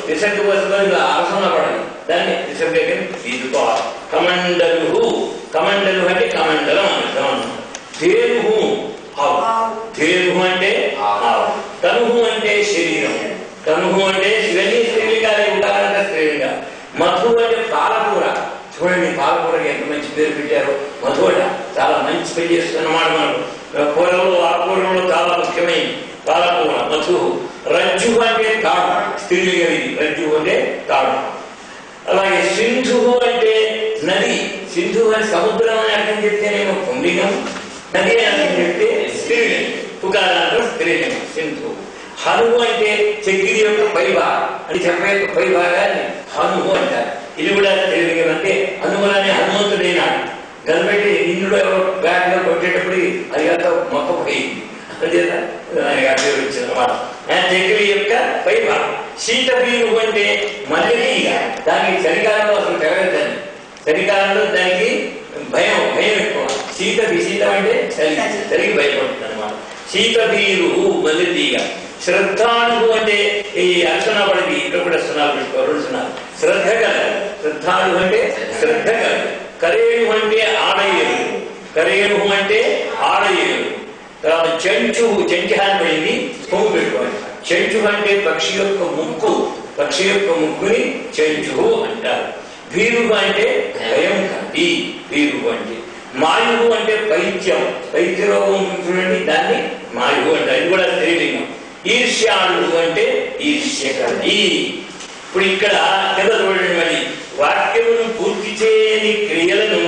విసర్గ వస్తుంది అవసరం పడాలి, దాన్ని విసర్గ తీసుకోవాలి. కమండలు, కమండలు అంటే కమండలం అర్థం. ధేను, ధేను అంటే తనుహు అంటే శరీరం, తనుహు అంటే ఇవన్నీ స్త్రీలింగాలే, ఉదాహరణ స్త్రీలింగా. మధు అంటే పాలకూర, చూడండి పాలకూరకి ఎంత మంచి పేరు పెట్టారు. మధుట చాలా మంచి పని చేస్తున్నమాట. మనం కూరలో ఆకుకూరలో చాలా ముఖ్యమైనది పాలకూర, మధు. రజ్జు అంటే తాడు, స్త్రీలింగం ఇది. రజ్జు అంటే తాడు. అలాగే సింధు అంటే నది, సింధు అని సముద్రం అని అర్థం చెప్తేనేమో పుంలింగం, నది అని అర్థం చెప్తే స్త్రీలింగం, పుకారాంతం స్త్రీలింగం సింధు. హనువు అంటే చక్రి యొక్క పైభాగం అని చెప్పే యొక్క పైభాగాన్ని హనువు అంటారు. ఇది కూడా స్త్రీలింగం. అంటే హనుమలని హనుమంతుడైనాడు గల్పెట్టి ఇందులో బ్యాగ్ లో కొట్టేటప్పుడు అది కాక మొక్క పోయింది, అంతేనా పేరు వచ్చిందన్నమాట. చక్రి యొక్క పైభాగం. శీతబీరు అంటే మల్లెతీగ, దానికి చలికాలంలో అసలు తెగలేదండి. చలికాలంలో దానికి భయం ఎక్కువ. శీతం అంటే చలి, చలికి భయపడుతుంది అనమాట. శీతబీరు మల్లెతీగ. శ్రద్ధాళు అంటే ఈ అర్చనపడికి ఇక్కడ కూడా సున్నాలు పెట్టుకోవాలి, రెండు సున్నాలు. శ్రద్ధ కలదు, శ్రద్ధాళు అంటే శ్రద్ధ కలదు. కరేణు అంటే ఆడయేలు, కరేణు అంటే ఆడయేలు. తర్వాత చెంచు, చెంచాన్ని పడింది కొమ్ము పెట్టుకోవాలి. చెంచు అంటే పక్షి యొక్క ముక్కు, పక్షి యొక్క ముక్కుని చెంచు అంటారు. భీరువు అంటే భయం కంటి, భీరువు అంటే. మాయువు అంటే పైత్యం, పైత్యరోగం చూడండి దాన్ని మాయువు అంటారు. ఇది కూడా స్త్రీలింగం. ఈర్ష్యాడు అంటే ఈర్ష్య కలి. ఇప్పుడు ఇక్కడ కింద చూడండి, మరి వాక్యమును పూర్తి చేయని క్రియలను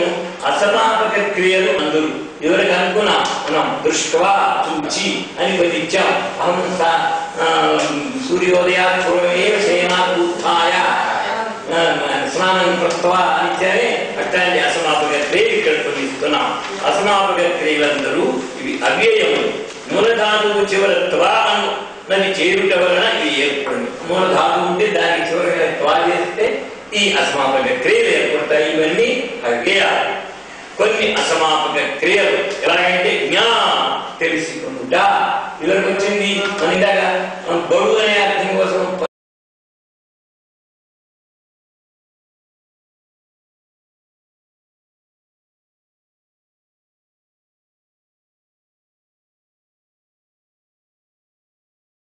అసమాపక క్రియలు అందరు. ఎవరికి అనుకున్నా మనం దృష్ట్వా చూచి అని కొన్ని ఇచ్చాం. అహం సూర్యోదయాత్ పూర్వమేవ శయనాత్ ఉత్థాయ స్నానం కృత్వా అని ఇచ్చారే, అట్లాంటి అసమాపక క్రియలు ఇక్కడ కొన్ని ఇస్తున్నాం. అసమాపక క్రియలందరూ ఇవి అవ్యయములు. మూలధాతువు చివర త్వా అని చేరుట వలన ఇవి ఏర్పడింది. మూలధాతువు ఉంటే దానికి చివరిగా త్వా చేస్తే ఈ అసమాపక క్రియలు ఏర్పడతాయి. ఇవన్నీ అవ్యయాలు. కొన్ని అసమాపక క్రియలు ఎలాగంటే జ్ఞా తెలుసుకుంటా ఇలాంటి వచ్చింది మన ఇందాక బడుగు అనే